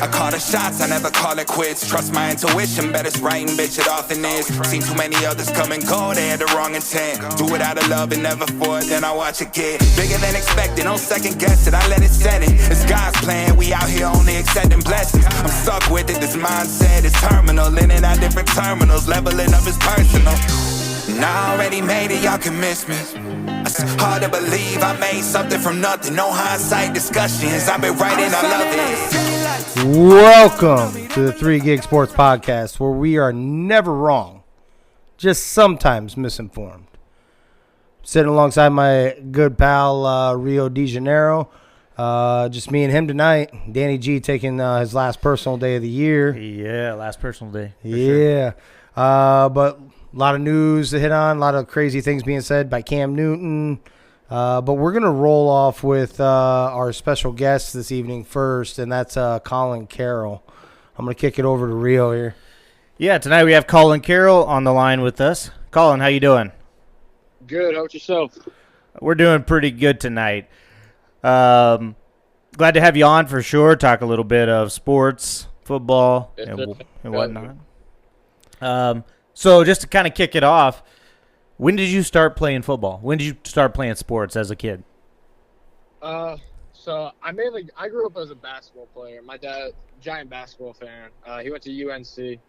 I call the shots, I never call it quits. Trust my intuition, bet it's right and bitch, it often is. Seen too many others come and go, they had the wrong intent. Do it out of love and never for it, then I watch it get bigger than expected. Don't second guess it, I let it set it. It's God's plan, we out here only accepting blessings. I'm stuck with it, this mindset is terminal. In and out different terminals, leveling up is personal. And I already made it, y'all can miss me. It's hard to believe I made something from nothing. No hindsight discussions, I've been writing, I love it. Welcome to the 3 Gig Sports Podcast, where we are never wrong, just sometimes misinformed. Sitting alongside my good pal Rio de Janeiro. Just me and him tonight. Danny G taking his last personal day of the year. Yeah, last personal day. Yeah. Sure. But a lot of news to hit on, a lot of crazy things being said by Cam Newton. But we're going to roll off with our special guest this evening first, and that's Collin Carroll. I'm going to kick it over to Rio here. Yeah, tonight we have Collin Carroll on the line with us. Colin, how you doing? Good. How about yourself? We're doing pretty good tonight. Glad to have you on for sure. Talk a little bit of sports, football, and whatnot. So just to kind of kick it off, when did you start playing football? When did you start playing sports as a kid? So I grew up as a basketball player. My dad, giant basketball fan. He went to UNC.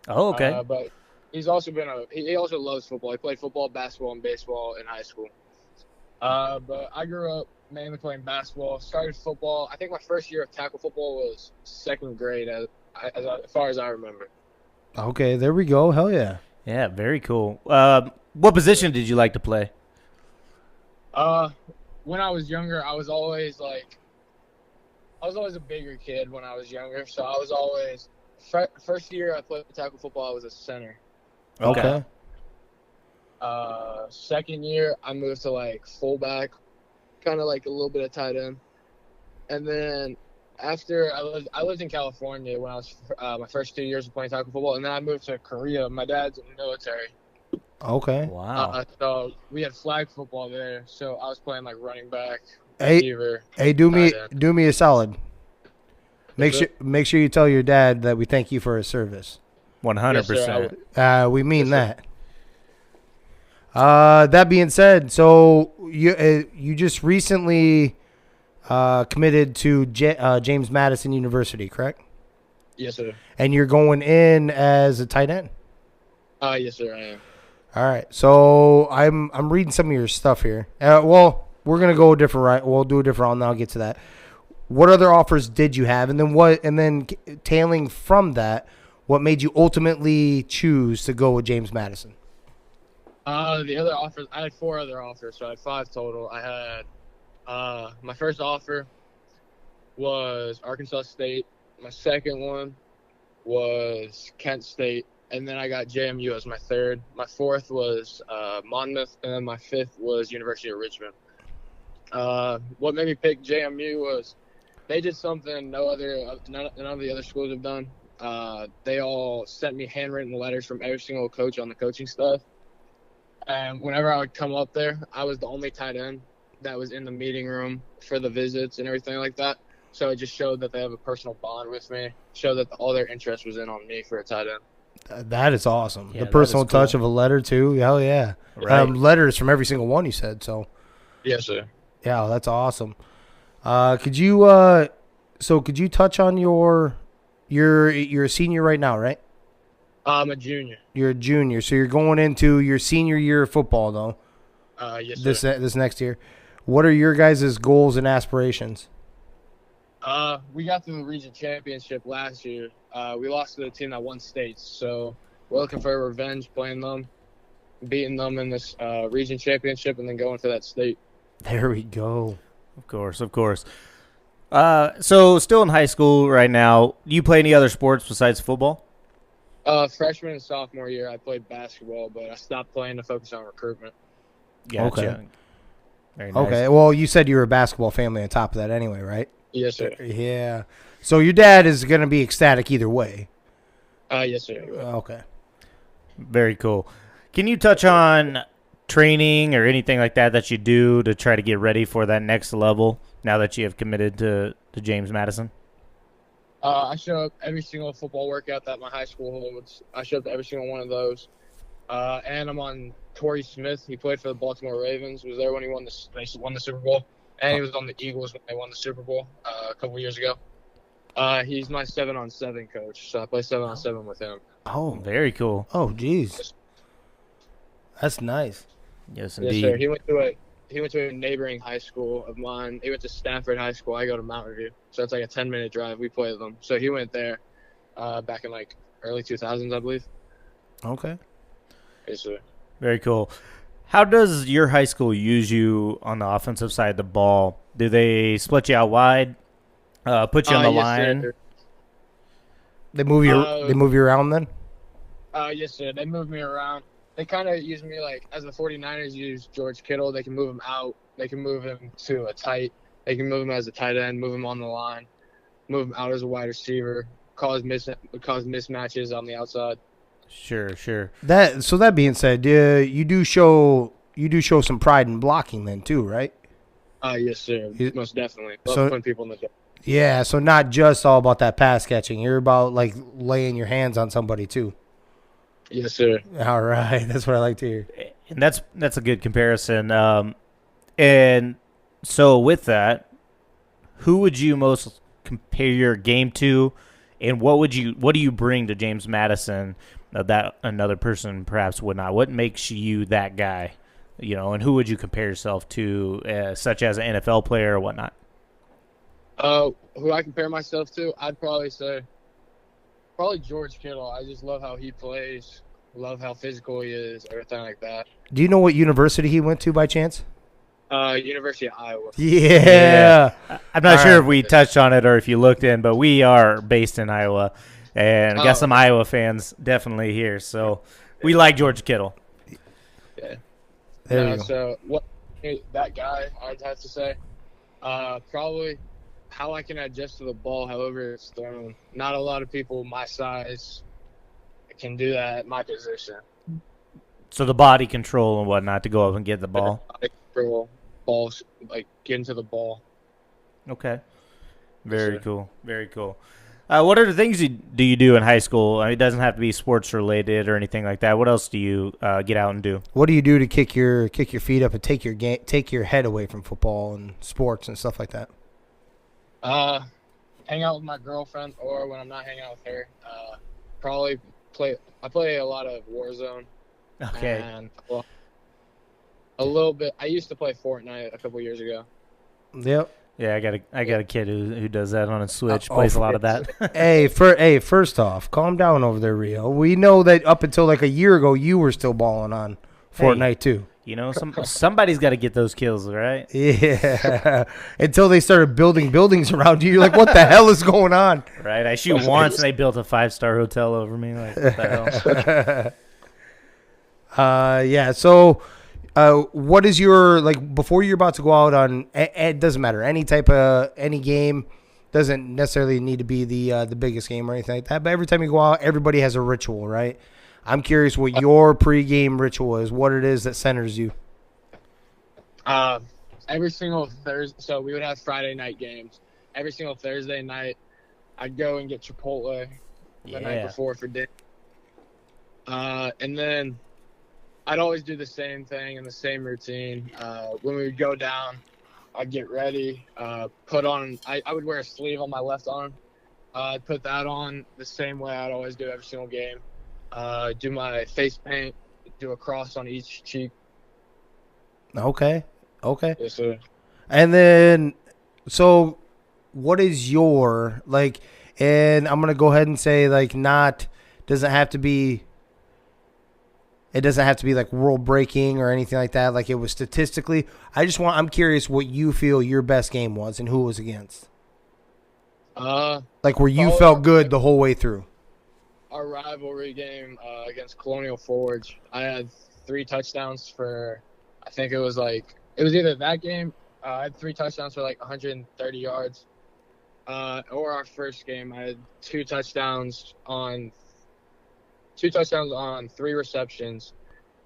Oh, okay. But he's also he also loves football. He played football, basketball, and baseball in high school. But I grew up mainly playing basketball. Started football. I think my first year of tackle football was second grade, as far as I remember. Okay, there we go. Hell yeah. Yeah, very cool. What position did you like to play? When I was younger, I was always a bigger kid when I was younger. So I was always first year I played tackle football, I was a center. Okay. Second year I moved to fullback, kind of like a little bit of tight end, and then after I lived in California when I was my first 2 years of playing tackle football, and then I moved to Korea. My dad's in the military. Okay. Wow. So we had flag football there. So I was playing running back, receiver. Hey, do me a solid. Make sure you tell your dad that we thank you for his service. 100%. We mean that. That being said, so you just recently committed to James Madison University, correct? Yes, sir. And you're going in as a tight end? Yes, sir, I am. All right. So I'm reading some of your stuff here. Well, we're gonna go a different route. We'll do a different route, and I'll get to that. What other offers did you have, and then tailing from that, what made you ultimately choose to go with James Madison? The other offers, I had 4 other offers, so I had 5 total. I had my first offer was Arkansas State. My second one was Kent State. And then I got JMU as my third. My fourth was Monmouth, and then my fifth was University of Richmond. What made me pick JMU was they did something none of the other schools have done. They all sent me handwritten letters from every single coach on the coaching staff. And whenever I would come up there, I was the only tight end that was in the meeting room for the visits and everything like that. So it just showed that they have a personal bond with me, showed that all their interest was in on me for a tight end. That is awesome. Yeah, the personal cool. touch of a letter, too. Hell yeah. Right. Letters from every single one, you said. So, Yes, sir. yeah, that's awesome. Could you touch on you're a senior right now, right? I'm a junior. You're a junior. So you're going into your senior year of football, though, Yes, sir. this next year. What are your guys' goals and aspirations? We got to the region championship last year. We lost to the team that won states, so we're looking for revenge, playing them, beating them in this region championship, and then going for that state. There we go. Of course. So still in high school right now. Do you play any other sports besides football? Freshman and sophomore year, I played basketball, but I stopped playing to focus on recruitment. Gotcha. Okay. Very nice. Okay. Well, you said you were a basketball family on top of that anyway, right? Yes, sir. Yeah. So your dad is going to be ecstatic either way. Yes, sir. Okay. Very cool. Can you touch on training or anything like that you do to try to get ready for that next level now that you have committed to James Madison? I show up every single football workout that my high school holds. I show up to every single one of those. And I'm on Torrey Smith. He played for the Baltimore Ravens. Was there when they won the Super Bowl. And he was on the Eagles when they won the Super Bowl a couple years ago. He's my 7-on-7 coach, so I play 7-on-7 with him. Oh, very cool. Oh, geez. That's nice. Yes, Yes, indeed. sir. He went to a neighboring high school of mine. He went to Stafford High School. I go to Mountain View, so it's like a 10-minute drive. We play them. So he went there back in like early 2000s, I believe. Okay. Yes, sir. Very cool. How does your high school use you on the offensive side of the ball? Do they split you out wide, put you on the Yes, line? sir. They move you around then? Yes, sir. They move me around. They kind of use me like as the 49ers use George Kittle. They can move him out. They can move him to a tight. They can move him as a tight end, move him on the line, move him out as a wide receiver, cause mismatches on the outside. Sure. That being said, you do show some pride in blocking then too, right? Yes, sir. Most definitely. Love putting people in the game. Yeah, so not just all about that pass catching. You're about like laying your hands on somebody too. Yes, sir. All right, that's what I like to hear. And that's a good comparison. And so with that, who would you most compare your game to, and what do you bring to James Madison that another person perhaps would not? What makes you that guy, and who would you compare yourself to, such as an NFL player or whatnot? Who I compare myself to, I'd probably say George Kittle. I just love how he plays, love how physical he is, everything like that. Do you know what university he went to by chance? University of Iowa. Yeah. I'm not sure if we touched on it or if you looked in, but we are based in Iowa, and got some Iowa fans definitely here. So we like George Kittle. Yeah. There you go. So that guy, I'd have to say, probably how I can adjust to the ball, however it's thrown. Not a lot of people my size can do that at my position. So the body control and whatnot to go up and get the ball. Balls, like get into the ball. Okay. Very cool. What other things do you do in high school? I mean, it doesn't have to be sports related or anything like that. What else do you get out and do? What do you do to kick your feet up and take your head away from football and sports and stuff like that? Hang out with my girlfriend, or when I'm not hanging out with her, probably play. I play a lot of Warzone. Okay. And a little bit. I used to play Fortnite a couple years ago. Yep. Yeah, I got a kid who does that on a Switch. Plays a lot of that. First off, calm down over there, Rio. We know that up until like a year ago, you were still balling on Fortnite too. Somebody's got to get those kills, right? Yeah. Until they started building buildings around you, you're like, what the hell is going on? Right. I shoot once, and they built a 5-star hotel over me. Like, what the hell? Yeah. So, what is your, like, before you're about to go out on, it doesn't matter, any game, doesn't necessarily need to be the biggest game or anything like that, but every time you go out, everybody has a ritual, right? I'm curious what your pregame ritual is, what it is that centers you. Every single Thursday, so we would have Friday night games. Every single Thursday night, I'd go and get Chipotle the night before for dinner. And then I'd always do the same thing and the same routine. When we would go down, I'd get ready, put on – I would wear a sleeve on my left arm. I'd put that on the same way I'd always do every single game. Do my face paint, do a cross on each cheek. Okay. Yes, sir. And then, so what is your, like, and I'm going to go ahead and say, like, doesn't have to be like world breaking or anything like that. Like it was statistically, I'm curious what you feel your best game was and who it was against. Like where you felt good the whole way through. Our rivalry game against Colonial Forge, I had 3 touchdowns for, I think it was either that game, I had 3 touchdowns for like 130 yards, or our first game, I had 2 touchdowns on 3 receptions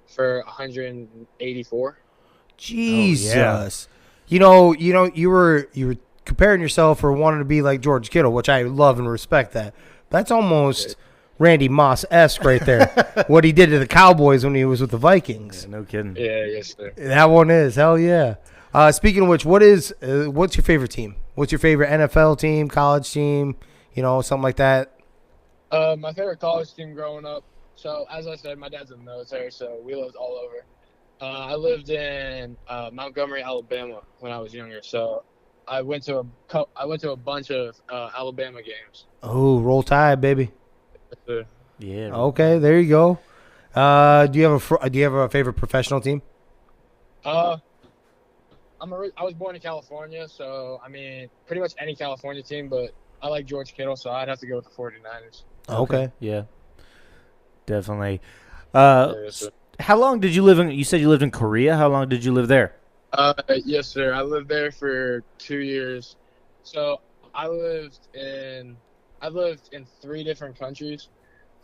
for 184. Jesus. Oh, yeah. You were comparing yourself or wanting to be like George Kittle, which I love and respect that. That's almost Randy Moss-esque right there. What he did to the Cowboys when he was with the Vikings. Yeah, no kidding. Yeah, yes, sir. That one is. Hell yeah. Speaking of which, what's your favorite team? What's your favorite NFL team, college team, something like that? My favorite college team growing up. So, as I said, my dad's in the military, so we lived all over. I lived in Montgomery, Alabama when I was younger. So, I went to a bunch of Alabama games. Oh, Roll Tide, baby. Yeah. Okay, there you go. Do you have a favorite professional team? I was born in California, so I mean, pretty much any California team, but I like George Kittle, so I'd have to go with the 49ers. Okay. Yeah. Definitely. Yes, sir. How long did you live in? You said you lived in Korea. How long did you live there? Yes, sir. I lived there for 2 years. So I lived in 3 different countries.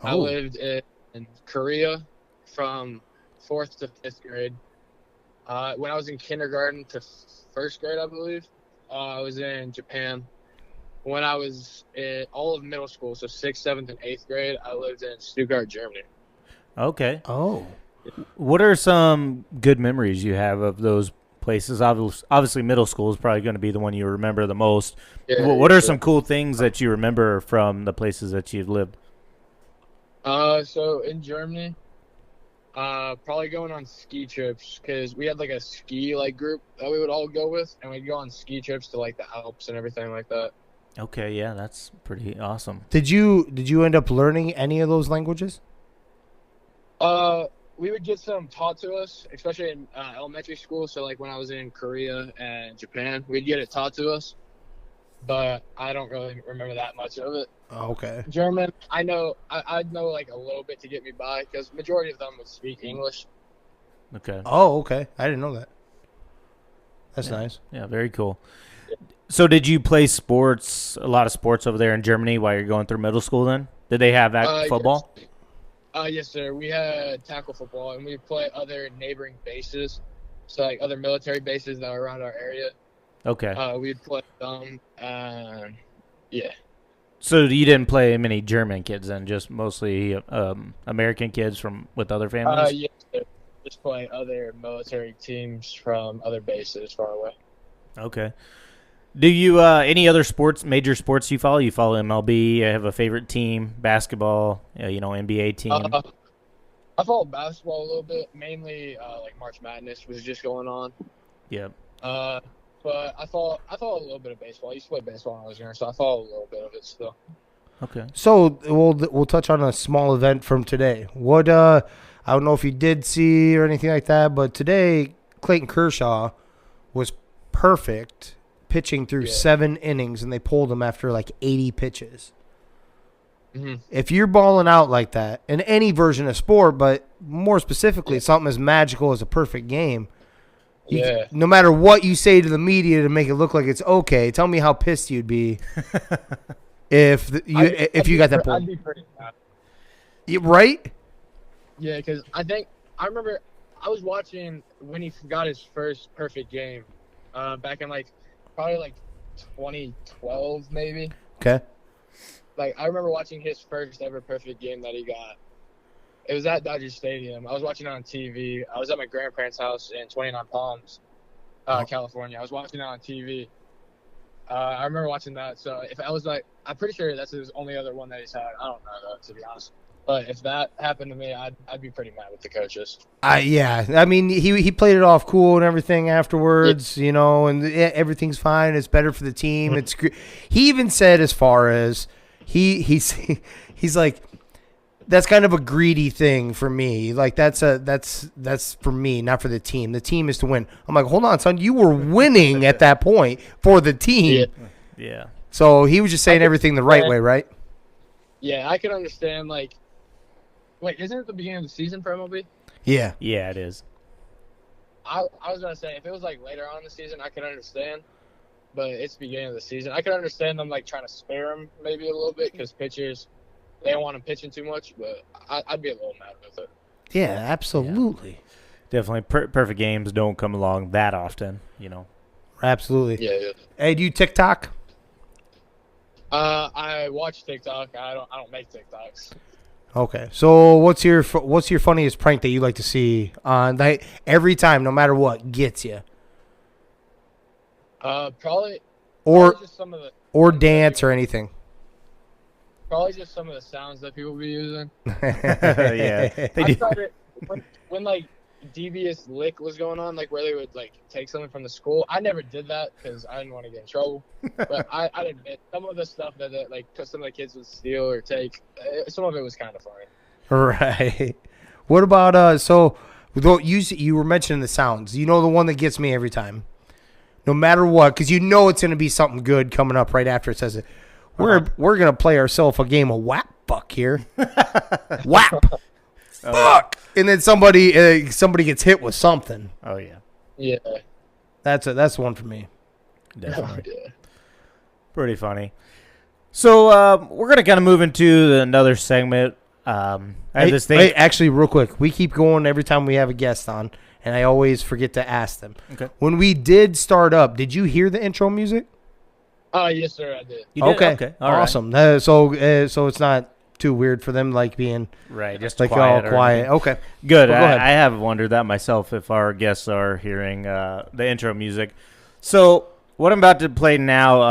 I Oh. lived in Korea from 4th to 5th grade. When I was in kindergarten to 1st grade, I believe, I was in Japan. When I was in all of middle school, so 6th, 7th, and 8th grade, I lived in Stuttgart, Germany. Okay. Oh. What are some good memories you have of those places? Obviously, middle school is probably going to be the one you remember the most. Yeah, What are yes, sir. some cool things that you remember from the places that you've lived? So in Germany, probably going on ski trips because we had like a ski group that we would all go with, and we'd go on ski trips to like the Alps and everything like that. Okay, yeah, that's pretty awesome. Did you end up learning any of those languages? We would get some taught to us, especially in elementary school. So like when I was in Korea and Japan, we'd get it taught to us, but I don't really remember that much of it. Okay. German, I know like a little bit to get me by because majority of them would speak English. Okay. Oh, okay. I didn't know that. That's Yeah. nice. Yeah, very cool. So did you play a lot of sports over there in Germany while you're going through middle school then? Did they have football? Yes. Yes, sir. We had tackle football, and we'd play other neighboring bases, so like other military bases that are around our area. Okay. We'd play them, and yeah. So you didn't play many German kids then, just mostly American kids with other families? Yes, sir. Just play other military teams from other bases far away. Okay. Do you any other major sports you follow? You follow MLB? You have a favorite team? Basketball? NBA team? I follow basketball a little bit, mainly like March Madness was just going on. Yeah. But I follow a little bit of baseball. I used to play baseball when I was younger, so I follow a little bit of it still. Okay. So we'll touch on a small event from today. What I don't know if you did see or anything like that, but today Clayton Kershaw was perfect pitching through 7 innings, and they pulled him after like 80 pitches. Mm-hmm. If you're balling out like that in any version of sport, but more specifically something as magical as a perfect game, no matter what you say to the media to make it look like it's okay, tell me how pissed you'd be if you got that pulled. I'd be pretty mad. Right? Yeah, because I remember I was watching when he got his first perfect game back in probably 2012 maybe. Okay. I remember watching his first ever perfect game that he got. It was at Dodger Stadium. I was watching it on TV. I was at my grandparents' house in 29 Palms, California. I was watching it on TV. I remember watching that. So I'm pretty sure that's his only other one that he's had. I don't know though, to be honest. But if that happened to me, I'd be pretty mad with the coaches. Yeah. I mean, he played it off cool and everything afterwards, and everything's fine. It's better for the team. It's great. He even said as far as he's like, that's kind of a greedy thing for me. Like that's for me, not for the team. The team is to win. I'm like, hold on, son, you were winning at that point for the team. Yeah. So he was just saying everything the right way, right? Yeah, I can understand. Wait, isn't it the beginning of the season for MLB? Yeah. Yeah, it is. I was gonna say if it was later on in the season, I could understand. But it's the beginning of the season. I could understand them trying to spare him maybe a little bit because pitchers, they don't want him pitching too much. But I'd be a little mad with it. Yeah, absolutely. Definitely. Perfect games don't come along that often, Absolutely. Yeah. Hey, do you TikTok? I watch TikTok. I don't make TikToks. Okay. So what's your funniest prank that you like to see on like every time, no matter what, gets you? Probably just some of the dance or anything. Probably just some of the sounds that people be using. Yeah, they I do. started when like devious lick was going on, like where they would like take something from the school. I never did that because I didn't want to get in trouble. But I admit some of the stuff that like some of the kids would steal or take, some of it was kind of funny. Right. What about so you were mentioning the sounds. You know the one that gets me every time, no matter what, because you know it's going to be something good coming up right after it says it. We're gonna play ourselves a game of whap buck here. Whap buck, and then somebody gets hit with something. Oh yeah, Yeah. That's one for me. definitely. Yeah. Pretty funny. So we're gonna kind of move into another segment. I have this thing. Hey, actually, real quick, we keep going every time we have a guest on, and I always forget to ask them. Okay. When we did start up, did you hear the intro music? Yes, sir, I did. You did? Okay. All right. Awesome. So it's not too weird for them, like being Right, just like quiet all or quiet. anything. Okay. Good. Well, go ahead. I have wondered that myself if our guests are hearing the intro music. So what I'm about to play now,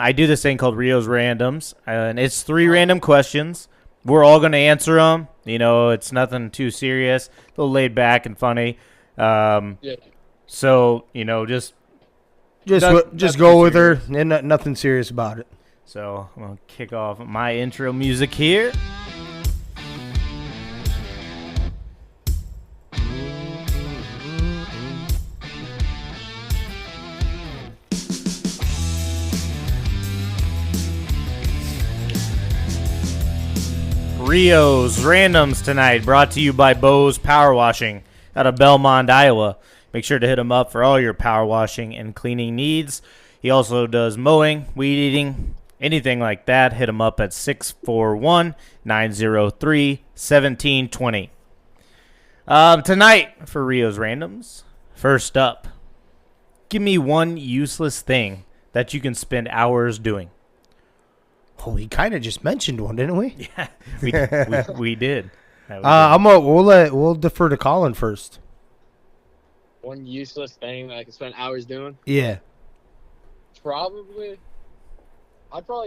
I do this thing called Rio's Randoms, and it's 3 random questions. We're all going to answer them. You know, it's nothing too serious, a little laid back and funny. Yeah. So, you know, just Just go with her, and nothing serious about it. So I'm going to kick off my intro music here. Rio's Randoms tonight, brought to you by Bo's Power Washing out of Belmont, Iowa. Make sure to hit him up for all your power washing and cleaning needs. He also does mowing, weed eating, anything like that. Hit him up at 641-903-1720. Tonight for Rio's Randoms, first up, give me one useless thing that you can spend hours doing. Oh, we kind of just mentioned one, didn't we? Yeah, we did. We'll defer to Colin first. One useless thing that I could spend hours doing? Yeah. I'd probably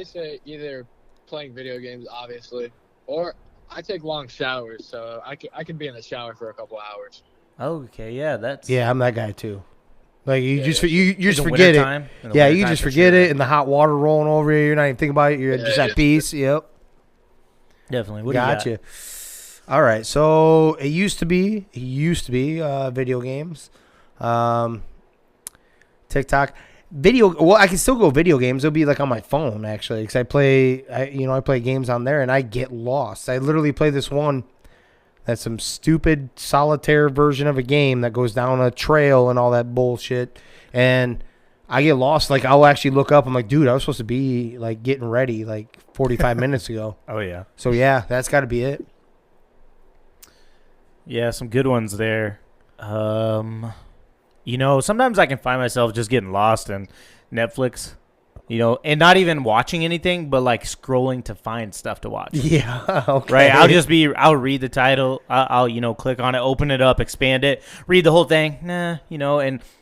say either playing video games, obviously, or I take long showers, so I could be in the shower for a couple hours. Okay, yeah, that's Yeah, I'm that guy too. Like you Yeah. just In just the forget it. wintertime? In the Yeah, you wintertime just for forget sure. it, and the hot water rolling over you. You're not even thinking about it. You're just Yeah. at peace. Yep. definitely. What do you got? Gotcha. All right. So it used to be video games, TikTok, video. Well, I can still go video games. It'll be like on my phone actually, because I play games on there, and I get lost. I literally play this one that's some stupid solitaire version of a game that goes down a trail and all that bullshit, and I get lost. Like I'll actually look up. I'm like, dude, I was supposed to be like getting ready like 45 minutes ago. Oh yeah, So yeah, that's got to be it. yeah, some good ones there. You know, sometimes I can find myself just getting lost in Netflix, you know, and not even watching anything, but like scrolling to find stuff to watch. Yeah. Okay. Right, I'll read the title, I'll click on it, open it up, expand it, read the whole thing, and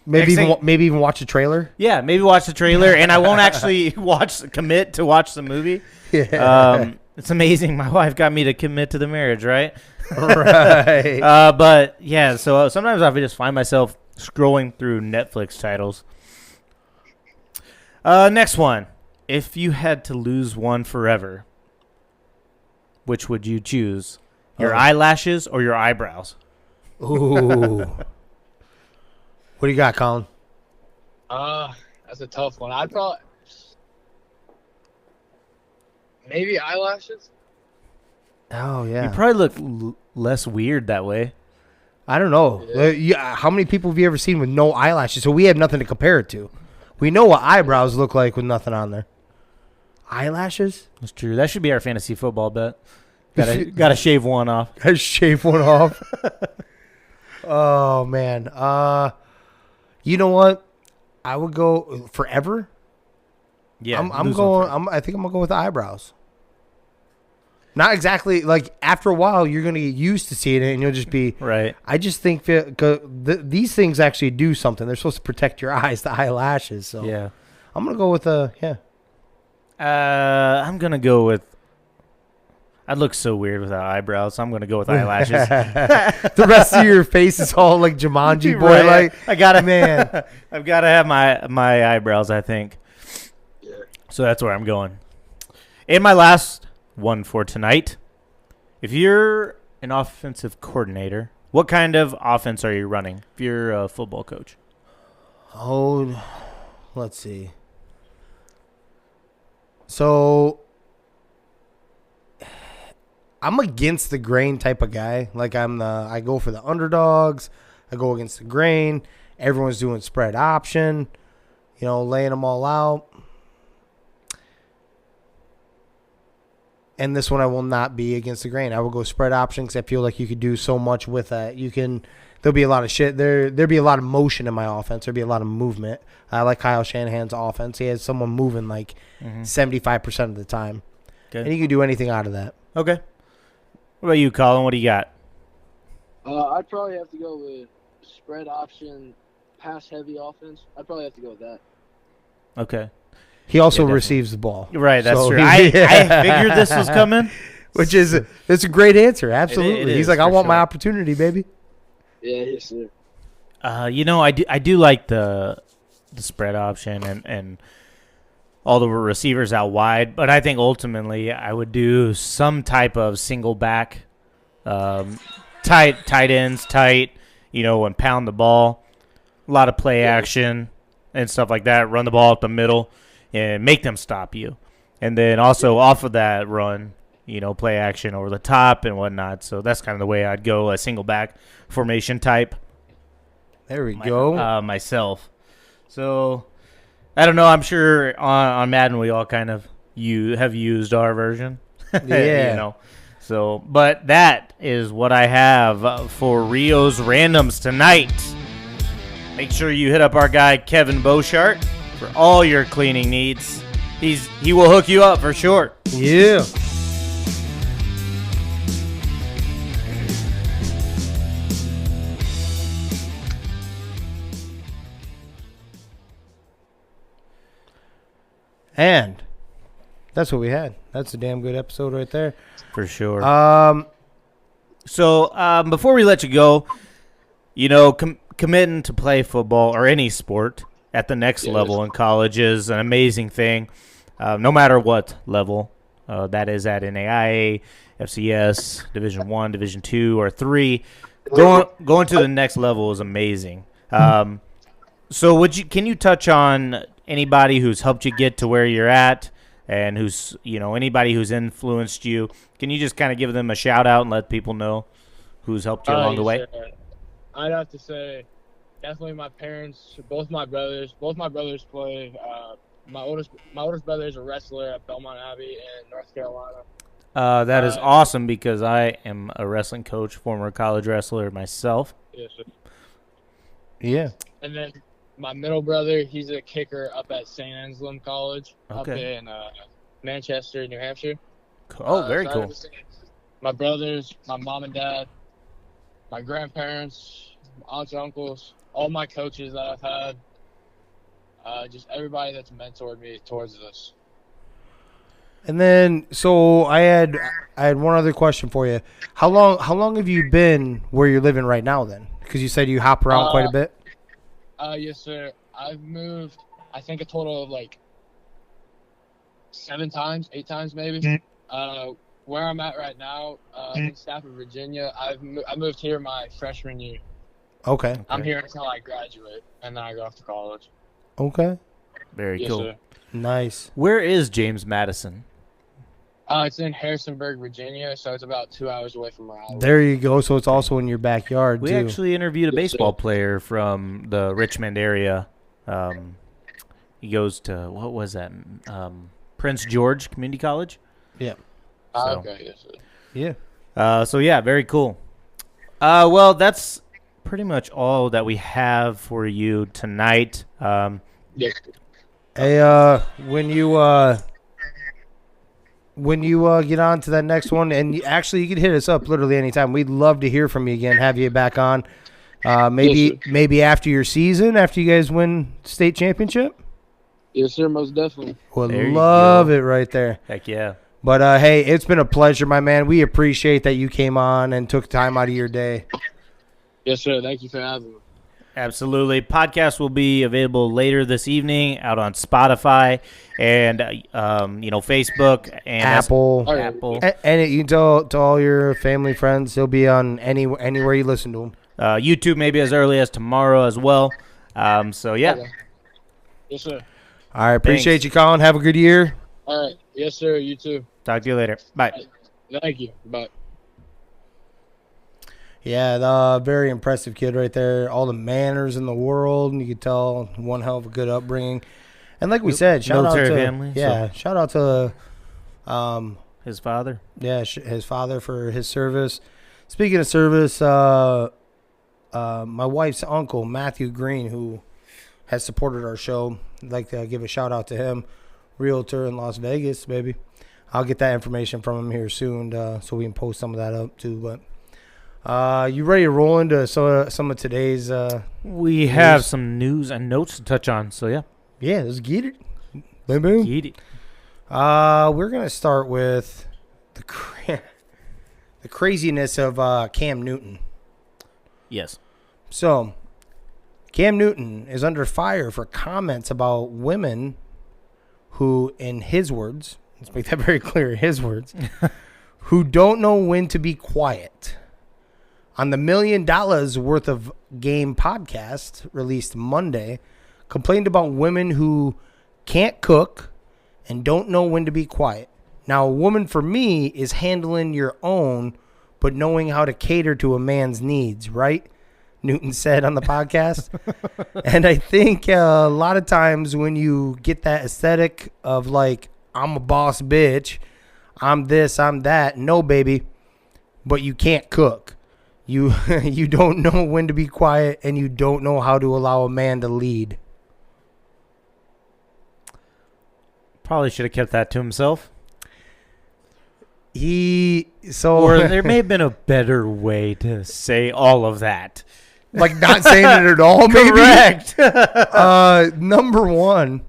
maybe next maybe even watch a trailer. yeah, maybe watch the trailer, and I won't actually commit to watch the movie. Yeah. It's amazing. My wife got me to commit to the marriage, right? Right. But yeah, so sometimes I just find myself scrolling through Netflix titles. Next one. If you had to lose one forever, which would you choose? Your eyelashes or your eyebrows? Ooh. What do you got, Colin? That's a tough one. I'd probably maybe eyelashes. Oh yeah. You probably look less weird that way. I don't know. How many people have you ever seen with no eyelashes? So we have nothing to compare it to. We know what eyebrows look like with nothing on there. Eyelashes? That's true. That should be our fantasy football bet. Gotta shave one off. I shave one off. Oh man. You know what? I would go forever. Yeah, I'm going. I think I'm gonna go with the eyebrows. Not exactly like after a while you're gonna get used to seeing it and you'll just be right. I just think these things actually do something. They're supposed to protect your eyes, the eyelashes. So Yeah. I'm gonna go with I'm gonna go with. I'd look so weird without eyebrows, so I'm gonna go with eyelashes. The rest of your face is all like Jumanji boy. Right. Like I gotta, man. I've gotta have my eyebrows. I think. Yeah. So that's where I'm going. And my last one for tonight. If you're an offensive coordinator, what kind of offense are you running? If you're a football coach. Oh, let's see. So I'm against the grain type of guy. Like I go for the underdogs. I go against the grain. Everyone's doing spread option, laying them all out. And this one I will not be against the grain. I will go spread option because I feel like you could do so much with that. There'll be a lot of shit. There'll be a lot of motion in my offense. There'll be a lot of movement. I like Kyle Shanahan's offense. He has someone moving like 75% of the time. Okay. And you can do anything out of that. Okay. What about you, Colin? What do you got? I'd probably have to go with spread option, pass heavy offense. I'd probably have to go with that. Okay. He also definitely receives the ball. Right, that's So true. I figured this was coming. Which is it's a great answer. Absolutely. It He's is, like, I for want my sure. opportunity, baby. Yeah, yes, sir. I do like the spread option and all the receivers out wide, but I think ultimately I would do some type of single back, tight ends, and pound the ball, a lot of play action and stuff like that. Run the ball up the middle and make them stop you, and then also off of that run, play action over the top and whatnot. So that's kind of the way I'd go, a single back formation type. There we go. Myself. So I don't know. I'm sure on Madden we all kind of have used our version. Yeah. So, but that is what I have for Rio's randoms tonight. Make sure you hit up our guy Kevin Beauchart for all your cleaning needs. He will hook you up for sure. Yeah. And that's what we had. That's a damn good episode right there. For sure. So before we let you go, committing to play football or any sport at the next level in college is an amazing thing, no matter what level that is at NAIA, FCS, Division I, Division II, or III. Going to the next level is amazing. So can you touch on anybody who's helped you get to where you're at and who's, anybody who's influenced you? Can you just kind of give them a shout out and let people know who's helped you along the way? Sure. I'd have to say definitely my parents, both my brothers play. My oldest brother is a wrestler at Belmont Abbey in North Carolina. That is awesome because I am a wrestling coach, former college wrestler myself. Yes, sir. Yeah. And then my middle brother, he's a kicker up at St. Anselm College up in Manchester, New Hampshire. Oh, very so cool. My brothers, my mom and dad, my grandparents, aunts and uncles, all my coaches that I've had, just everybody that's mentored me towards this. And then, so I had one other question for you. How long have you been where you're living right now then? Because you said you hop around quite a bit. Yes, sir. I've moved, I think, a total of like 8 times maybe. Where I'm at right now, in Stafford, Virginia, I moved here my freshman year. Okay. I'm here until I graduate, and then I go off to college. Okay. Very Yes, cool. sir. Nice. Where is James Madison? It's in Harrisonburg, Virginia, so it's about 2 hours away from where I live. There you go. So it's also in your backyard We too. actually interviewed a Yes, baseball sir. player from the Richmond area. He goes to, what was that? Prince George Community College. Yeah. So. Okay, yes, sir. Yeah. So yeah, very cool. Well, that's pretty much all that we have for you tonight. Yes. Hey, when you get on to that next one, and you can hit us up literally anytime. We'd love to hear from you again, have you back on. Maybe after your season, after you guys win state championship. Yes, sir. Most definitely. Would There you love go. it right there. Heck yeah. But hey, it's been a pleasure, my man. We appreciate that you came on and took time out of your day. Yes, sir. Thank you for having me. Absolutely. Podcast will be available later this evening out on Spotify and Facebook and Apple. All right. Apple. And you can tell to all your family, friends, he'll be on anywhere you listen to him. YouTube maybe as early as tomorrow as well. So yeah. Okay. Yes, sir. All right, appreciate Thanks. you, Colin. Have a good year. All right. Yes, sir. You too. Talk to you later. Bye. Thank you. Bye. Yeah, very impressive kid right there. All the manners in the world, and you could tell one hell of a good upbringing. And like we said, shout out Military to family, shout out to His father. his father for his service. Speaking of service, my wife's uncle, Matthew Green, who has supported our show, I'd like to give a shout out to him, realtor in Las Vegas, baby. I'll get that information from him here soon, so we can post some of that up too. But you ready to roll into some of today's? We have some news and notes to touch on. So yeah. Yeah, let's get it. Boom, boom. Get it. We're gonna start with the craziness of Cam Newton. Yes. So, Cam Newton is under fire for comments about women who, in his words, let's make that very clear, his words, who don't know when to be quiet. On the $1 Million Worth of Game podcast released Monday, complained about women who can't cook and don't know when to be quiet. Now, a woman for me is handling your own, but knowing how to cater to a man's needs, right? Newton said on the podcast. And I think a lot of times when you get that aesthetic of like, I'm a boss bitch, I'm this, I'm that. No, baby, but you can't cook. You don't know when to be quiet, and you don't know how to allow a man to lead. Probably should have kept that to himself. Or Or there may have been a better way to say all of that. like not saying it at all, maybe. Correct. Number one,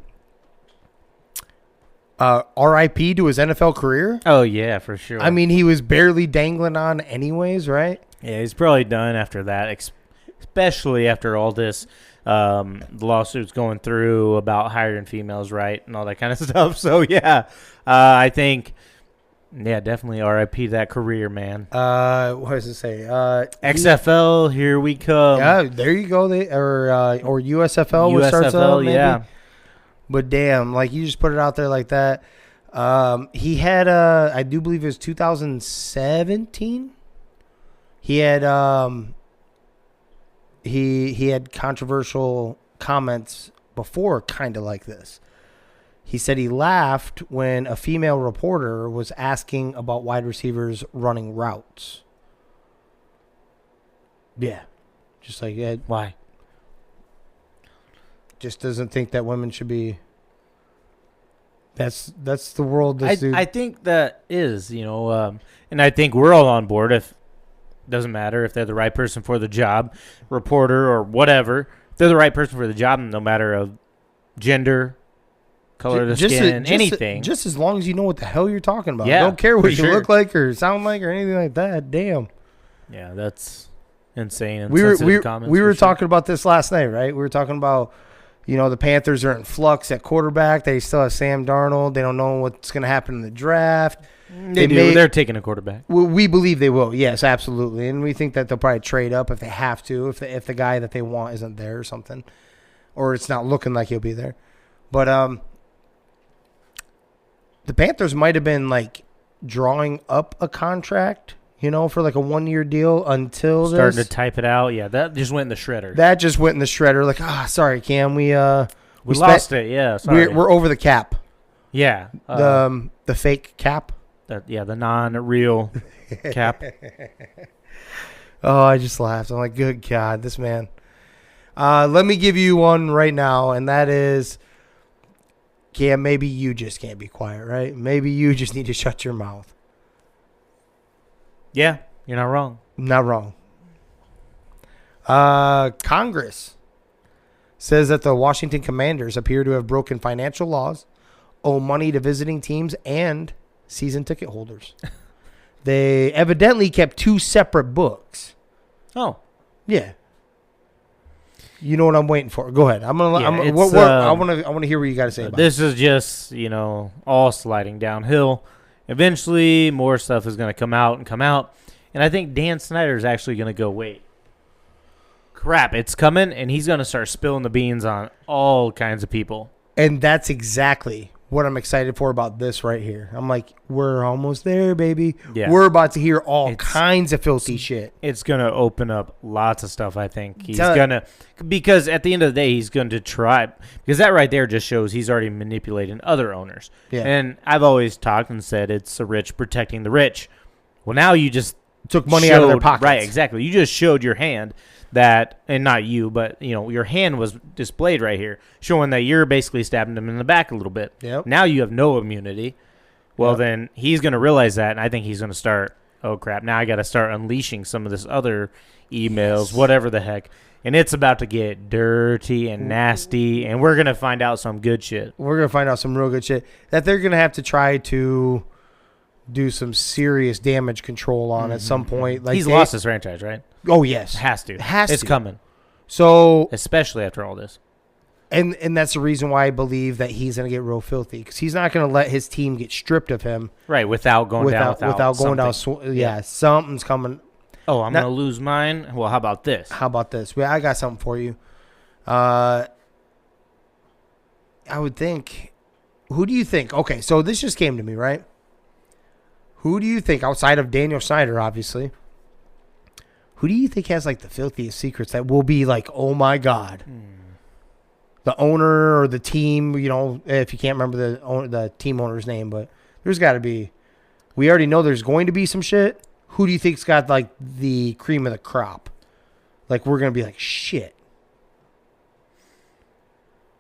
RIP to his NFL career. Oh yeah, for sure. I mean, he was barely dangling on anyways, right? yeah, he's probably done after that, especially after all this lawsuits going through about hiring females, right, and all that kind of stuff. So yeah, I think, yeah, definitely RIP that career, man. What does it say? XFL, here we come. Yeah, there you go. Or USFL, which starts USFL, out, maybe. yeah. But damn, like you just put it out there like that. He had I do believe it was 2017. He had he had controversial comments before, kind of like this. He said he laughed when a female reporter was asking about wide receivers running routes. Yeah, just like it Why? just doesn't think that women should be. That's the world. This dude. I think that is, and I think we're all on board. If doesn't matter if they're the right person for the job, reporter or whatever, if they're the right person for the job, no matter of gender, color of the skin, anything. Just as long as you know what the hell you're talking about. Yeah, Don't care what for you sure. look like or sound like or anything like that. Damn. Yeah, that's insane. And We were sensitive comments, we for were sure. talking about this last night, right? We were talking about, the Panthers are in flux at quarterback. They still have Sam Darnold. They don't know what's going to happen in the draft. They do. They're taking a quarterback. We believe they will. Yes, absolutely. And we think that they'll probably trade up if they have to, if the guy that they want isn't there or something, or it's not looking like he'll be there. But the Panthers might have been like drawing up a contract, for like a 1-year deal until Starting this. to type it out. Yeah, that just went in the shredder. That just went in the shredder. Like, sorry, Cam, we lost it. Yeah, sorry. We're over the cap. Yeah. The fake cap. The non-real cap. Oh, I just laughed. I'm like, good God, this man. Let me give you one right now, and that is, Cam, maybe you just can't be quiet, right? Maybe you just need to shut your mouth. Yeah, you're not wrong. Not wrong. Congress says that the Washington Commanders appear to have broken financial laws, owe money to visiting teams, and season ticket holders. They evidently kept 2 separate books. Oh. Yeah. You know what I'm waiting for. Go ahead. I want to hear what you got to say about this. Is just, all sliding downhill. Eventually, more stuff is going to come out. And I think Dan Snyder is actually going to go, wait. Crap, it's coming, and he's going to start spilling the beans on all kinds of people. And that's exactly what I'm excited for about this right here. I'm like, we're almost there, baby. Yeah. We're about to hear all kinds of filthy shit. It's going to open up lots of stuff, I think. He's going to, because at the end of the day, he's going to try, because that right there just shows he's already manipulating other owners. Yeah. And I've always talked and said it's the rich protecting the rich. Well, now you just took money out of their pockets. Right, exactly. You just showed your hand. That, and not you, but, your hand was displayed right here, showing that you're basically stabbing him in the back a little bit. Yep. Now you have no immunity. Well, then he's going to realize that, and I think he's going to start, oh, crap, now I got to start unleashing some of this other emails, whatever the heck. And it's about to get dirty and nasty, and we're going to find out some good shit. We're going to find out some real good shit that they're going to have to try to do some serious damage control on at some point. He's lost his franchise, right? Oh, yes. Has to. It's coming. So, especially after all this. And that's the reason why I believe that he's going to get real filthy, because he's not going to let his team get stripped of him. Right, without going down. Something's coming. Oh, I'm going to lose mine? Well, how about this? I got something for you. I would think. Who do you think? Okay, so this just came to me, right? Who do you think, outside of Daniel Snyder, obviously, who do you think has, like, the filthiest secrets that will be like, oh, my God? The owner or the team, if you can't remember the team owner's name, but there's got to be. We already know there's going to be some shit. Who do you think's got, like, the cream of the crop? Like, we're going to be like, shit.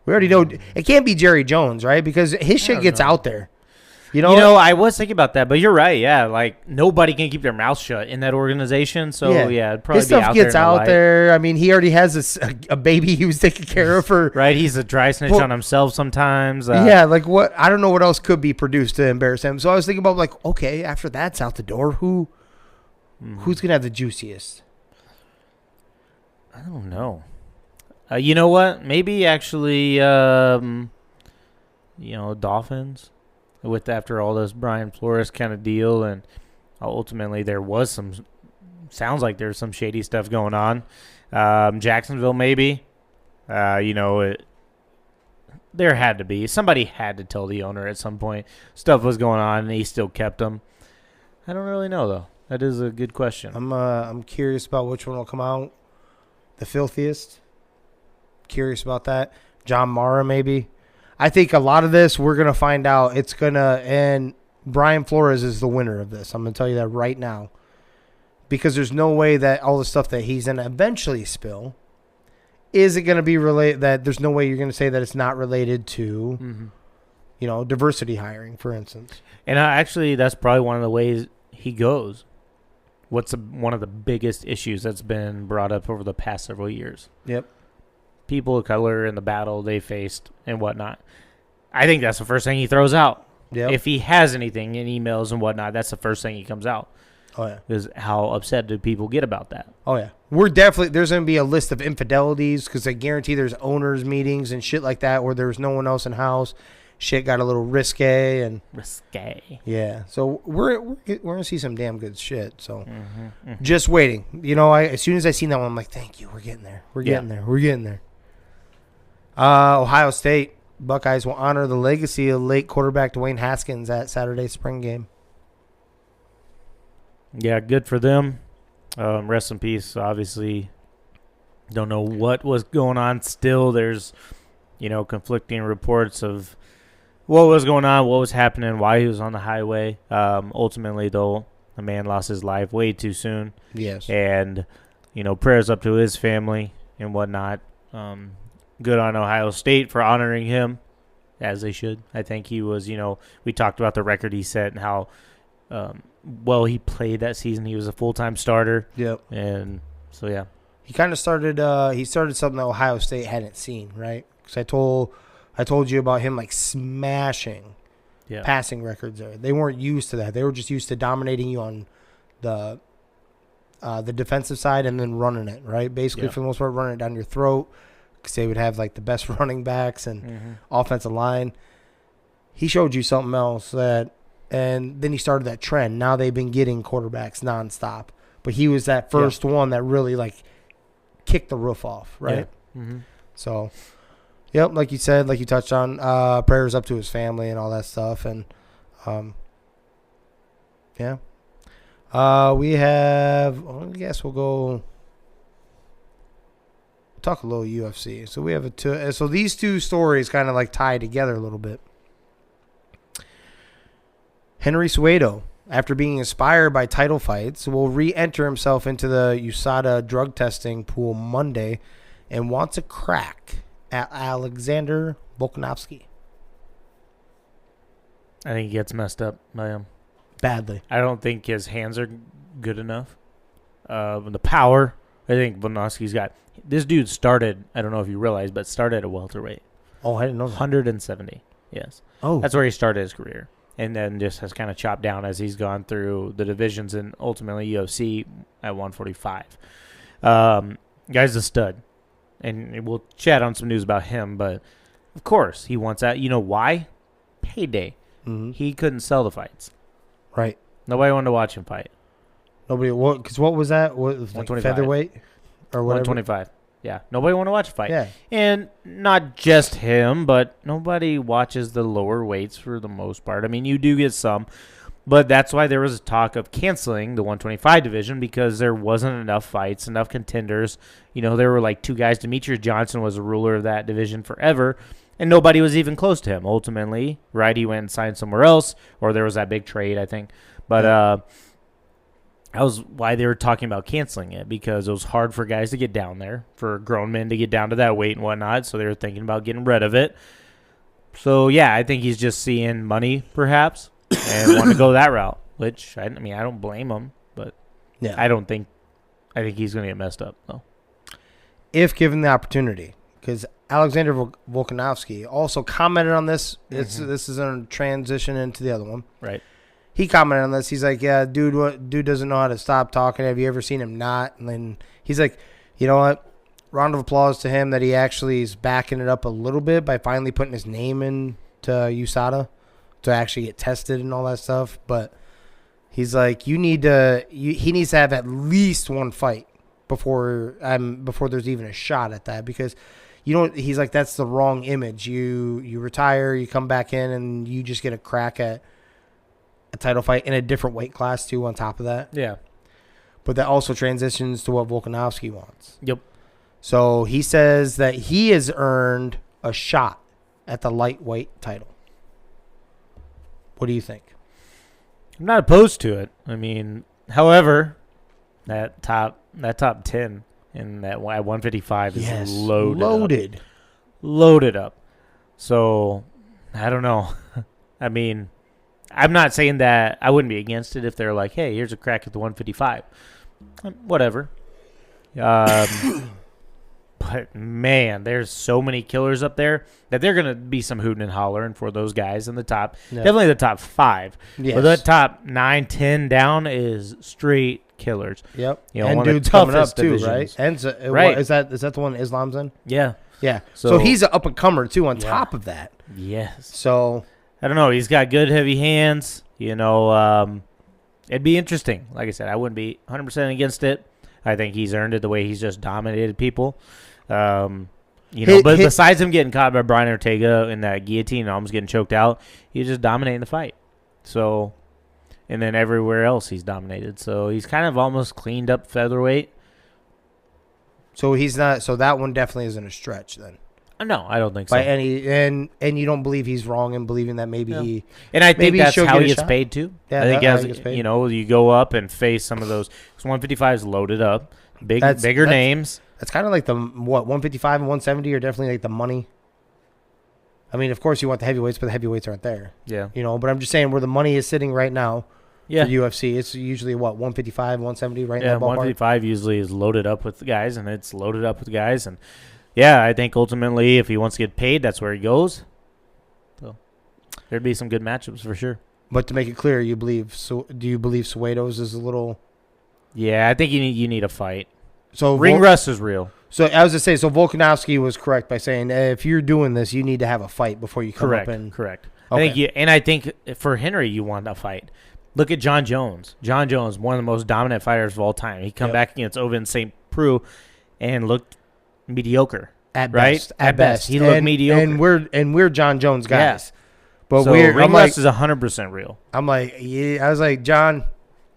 We already know. It can't be Jerry Jones, right? Because his shit gets out there. I was thinking about that, but you're right. Yeah, like nobody can keep their mouth shut in that organization. So it'd probably his stuff out gets there out there. I mean, he already has a baby he was taking care of for. Right, he's a dry snitch on himself sometimes. Like what? I don't know what else could be produced to embarrass him. So I was thinking about like, okay, after that's out the door, who's gonna have the juiciest? I don't know. You know what? Maybe actually, Dolphins. With after all this Brian Flores kind of deal, and ultimately there was sounds like there's some shady stuff going on. Jacksonville maybe, there had to be. Somebody had to tell the owner at some point stuff was going on, and he still kept them. I don't really know, though. That is a good question. I'm curious about which one will come out the filthiest. Curious about that. John Mara maybe. I think a lot of this we're going to find out. And Brian Flores is the winner of this. I'm going to tell you that right now. Because there's no way that all the stuff that he's going to eventually spill isn't going to be related. That there's no way you're going to say that it's not related to, diversity hiring, for instance. And actually, that's probably one of the ways he goes. What's one of the biggest issues that's been brought up over the past several years? Yep. People of color in the battle they faced and whatnot. I think that's the first thing he throws out. Yep. If he has anything in emails and whatnot, that's the first thing he comes out. Oh, yeah. Is how upset do people get about that? Oh, yeah. There's going to be a list of infidelities because I guarantee there's owners' meetings and shit like that where there's no one else in house. Shit got a little risque. Yeah. So we're going to see some damn good shit. So just waiting. As soon as I seen that one, I'm like, thank you. We're getting there. We're getting there. Ohio State Buckeyes will honor the legacy of late quarterback Dwayne Haskins at Saturday's spring game. Yeah, good for them. Rest in peace. Obviously, don't know what was going on. Still, there's, conflicting reports of what was going on, what was happening, why he was on the highway. Ultimately, though, the man lost his life way too soon. Yes. And, prayers up to his family and whatnot. Good on Ohio State for honoring him, as they should. I think he was, we talked about the record he set and how well he played that season. He was a full-time starter. Yep. And so, yeah. He kind of started something that Ohio State hadn't seen, right? Because I told you about him, like, smashing passing records there. They weren't used to that. They were just used to dominating you on the defensive side and then running it, right? Basically, for the most part, running it down your throat because they would have, like, the best running backs and offensive line. He showed you something else and then he started that trend. Now they've been getting quarterbacks nonstop. But he was that first one that really, like, kicked the roof off, right? Yeah. Mm-hmm. So, yep, like you said, like you touched on, prayers up to his family and all that stuff. And, we have, I guess we'll go talk a little UFC. So we have so these two stories kind of like tie together a little bit. Henry Cejudo, after being inspired by title fights, will re-enter himself into the USADA drug testing pool Monday and wants a crack at Alexander Volkanovski. I think he gets messed up by him. Badly. I don't think his hands are good enough. The power, I think Volkanovski's got. This dude started, I don't know if you realize, but started at welterweight. Oh, I didn't know that. 170, yes. Oh. That's where he started his career. And then just has kind of chopped down as he's gone through the divisions and ultimately UFC at 145. Guy's a stud. And we'll chat on some news about him, but of course he wants that. You know why? Payday. Mm-hmm. He couldn't sell the fights. Right. Nobody wanted to watch him fight. Nobody. Because what was that? What, like featherweight or whatever? 125. Yeah. Nobody wanted to watch a fight. Yeah. And not just him, but nobody watches the lower weights for the most part. I mean, you do get some, but that's why there was a talk of canceling the 125 division because there wasn't enough fights, enough contenders. There were like two guys. Demetrius Johnson was a ruler of that division forever, and nobody was even close to him. Ultimately, right, he went and signed somewhere else, or there was that big trade, I think. But that was why they were talking about canceling it, because it was hard for guys to get down there, for grown men to get down to that weight and whatnot, so they were thinking about getting rid of it. So, yeah, I think he's just seeing money, perhaps, and want to go that route, which, I don't blame him, but I think he's going to get messed up, though. If given the opportunity, because Alexander Volkanovski also commented on this. Mm-hmm. This is a transition into the other one. Right. He commented on this. He's like, yeah, dude doesn't know how to stop talking. Have you ever seen him not? And then he's like, you know what? Round of applause to him that he actually is backing it up a little bit by finally putting his name in to USADA to actually get tested and all that stuff. But he's like, he needs to have at least one fight before there's even a shot at that, because he's like, that's the wrong image. You retire, you come back in, and you just get a crack at a title fight in a different weight class too on top of that. Yeah. But that also transitions to what Volkanovski wants. Yep. So he says that he has earned a shot at the lightweight title. What do you think? I'm not opposed to it. However, that top 10 in that at 155 is loaded up. So I don't know. I'm not saying that I wouldn't be against it if they're like, hey, here's a crack at the 155. Whatever. But, man, there's so many killers up there that they're going to be some hooting and hollering for those guys in the top. Yeah. Definitely the top 5. Yes. But the top 9, 10 down is straight killers. Yep. And dude's coming up too, divisions. Right? And right. Is that the one Islam's in? Yeah. Yeah. So he's an up-and-comer too on top of that. Yes. So I don't know. He's got good, heavy hands. It'd be interesting. Like I said, I wouldn't be 100% against it. I think he's earned it the way he's just dominated people. But besides him getting caught by Brian Ortega in that guillotine and almost getting choked out, he's just dominating the fight. So, and then everywhere else he's dominated. So he's kind of almost cleaned up featherweight. So he's not. So that one definitely isn't a stretch then. No, I don't think so. By any and you don't believe he's wrong in believing that maybe he. And I think that's how he gets paid too. Yeah, I think as you go up and face some of those. 155 is loaded up, bigger names. It's kind of like the 155 and 170 are definitely like the money. I mean, of course you want the heavyweights, but the heavyweights aren't there. Yeah. But I'm just saying where the money is sitting right now for Yeah. UFC, it's usually 155, 170 right Yeah, now. 155 usually is loaded up with guys, and it's loaded up with guys. And, yeah, I think ultimately if he wants to get paid, that's where he goes. So there'd be some good matchups for sure. But to make it clear, do you believe Cejudo's is a little... Yeah, I think you need a fight. So Ring rust is real. So I was to say, so Volkanovski was correct by saying if you're doing this, you need to have a fight before you come Correct. up and Correct. Okay. I think for Henry, you want a fight. Look at John Jones. John Jones, one of the most dominant fighters of all time. He come back against Ovince St. Preux and looked mediocre. At right? best, at best, he looked mediocre. And we're John Jones guys, but so we're ring rust is 100% real. I'm like, yeah, I was like, John,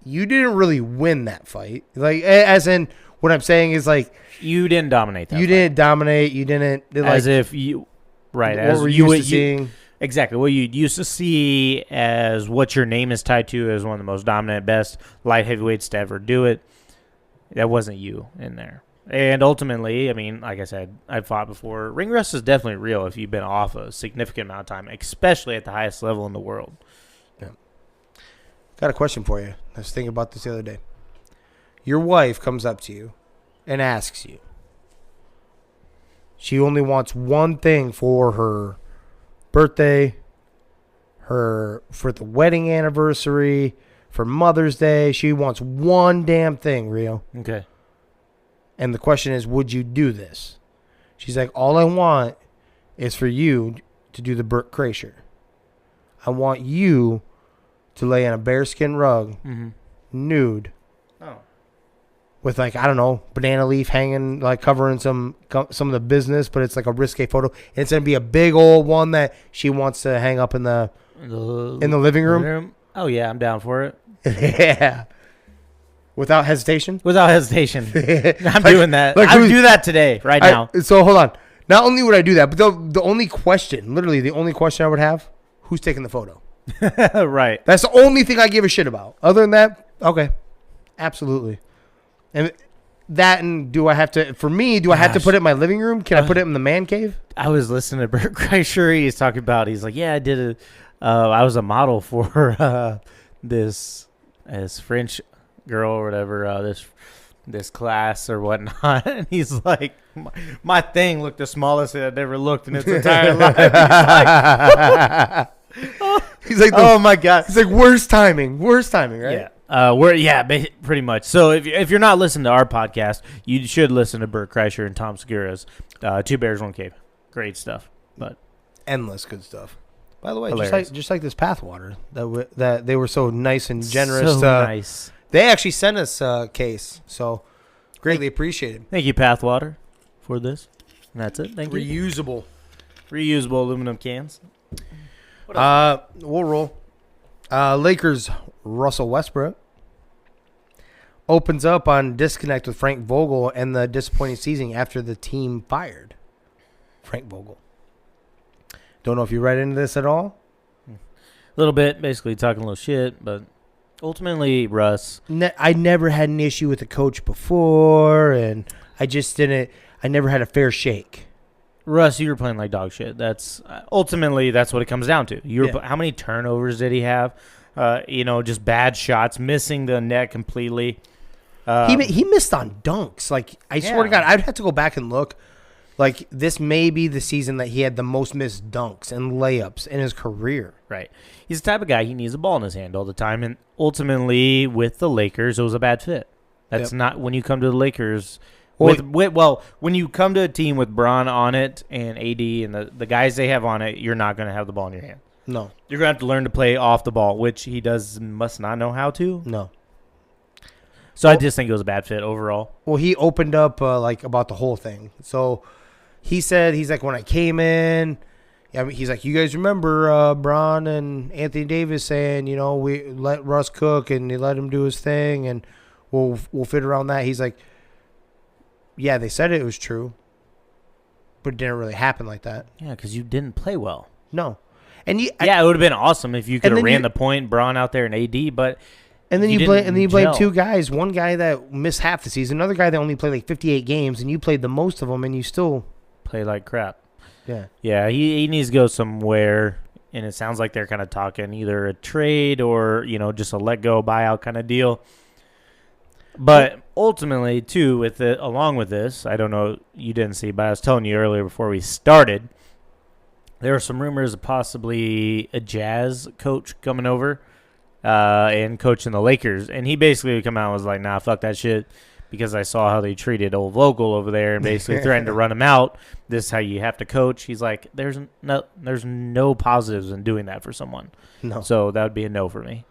you didn't really win that fight. Like, as in, what I'm saying is like, You didn't dominate that. you fight. didn't dominate. You didn't As if you, right? What As we're you used to seeing. exactly what you used to see as what your name is tied to as one of the most dominant, best light heavyweights to ever do it. That wasn't you in there. And ultimately, I mean, like I said, I've fought before. Ring rust is definitely real if you've been off a significant amount of time, especially at the highest level in the world. Got a question for you. I was thinking about this the other day. Your wife comes up to you and asks you. She only wants one thing for her birthday, for the wedding anniversary, for Mother's Day. She wants one damn thing, Rio. Okay. And the question is, would you do this? She's like, all I want is for you to do the Burt Kreischer. I want you to lay on a bearskin rug, nude, with like, I don't know, banana leaf hanging, like covering some of the business, but it's like a risque photo. And it's gonna be a big old one that she wants to hang up in the living room. Oh yeah, I'm down for it. Yeah. Without hesitation? Without hesitation. I'm doing that. like I would do that today, right now. So hold on. Not only would I do that, but the only question, literally the only question I would have, who's taking the photo? Right. That's the only thing I give a shit about. Other than that, okay. Absolutely. And that, and do I have to, for me, do I have to put it in my living room? Can I put it in the man cave? I was listening to Burt Kreischer. He's talking about, he's like, yeah, I did I was a model for this French girl or whatever, this class or whatnot. And he's like, my thing looked the smallest it had ever looked in its entire life. He's like, oh my God. He's like, worst timing, right? Yeah. Pretty much. So if you're not listening to our podcast, you should listen to Burt Kreischer and Tom Segura's Two Bears, One Cave. Great stuff. But endless good stuff. By the way, hilarious. just like this path water that they were so nice and generous. So nice. They actually sent us a case, so greatly appreciated. Thank you, Pathwater, for this. And that's it. Thank you. Reusable aluminum cans. We'll roll. Lakers Russell Westbrook opens up on disconnect with Frank Vogel and the disappointing season after the team fired Frank Vogel. Don't know if you read into this at all. A little bit, basically talking a little shit, but ultimately, Russ. I never had an issue with the coach before, and I never had a fair shake. Russ, you were playing like dog shit. That's ultimately that's what it comes down to. How many turnovers did he have? Just bad shots, missing the net completely. He missed on dunks. Like, I swear to God, I'd have to go back and look. Like, this may be the season that he had the most missed dunks and layups in his career. Right. He's the type of guy, he needs a ball in his hand all the time. And ultimately, with the Lakers, it was a bad fit. That's not when you come to the Lakers. When you come to a team with Bron on it and AD and the guys they have on it, you're not going to have the ball in your hand. No. You're going to have to learn to play off the ball, which he must not know how to. No. So I just think it was a bad fit overall. Well, he opened up about the whole thing. So he said, he's like, when I came in, he's like, you guys remember Bron and Anthony Davis saying, we let Russ cook and they let him do his thing and we'll fit around that. He's like, yeah, they said it was true, but it didn't really happen like that. Yeah, because you didn't play well. No. And it would have been awesome if you could have ran the point, Bron out there and AD, but And then you didn't blame gel. two guys. One guy that missed half the season, another guy that only played like 58 games, and you played the most of them, and you still play like crap. yeah. Yeah, he needs to go somewhere, and it sounds like they're kind of talking either a trade or, just a let-go buyout kind of deal. But ultimately, too, along with this, I don't know, you didn't see, but I was telling you earlier before we started, there were some rumors of possibly a Jazz coach coming over and coaching the Lakers. And he basically come out and was like, nah, fuck that shit, because I saw how they treated old Vogel over there and basically threatened to run him out. This is how you have to coach. He's like, there's no positives in doing that for someone. No. So that would be a no for me.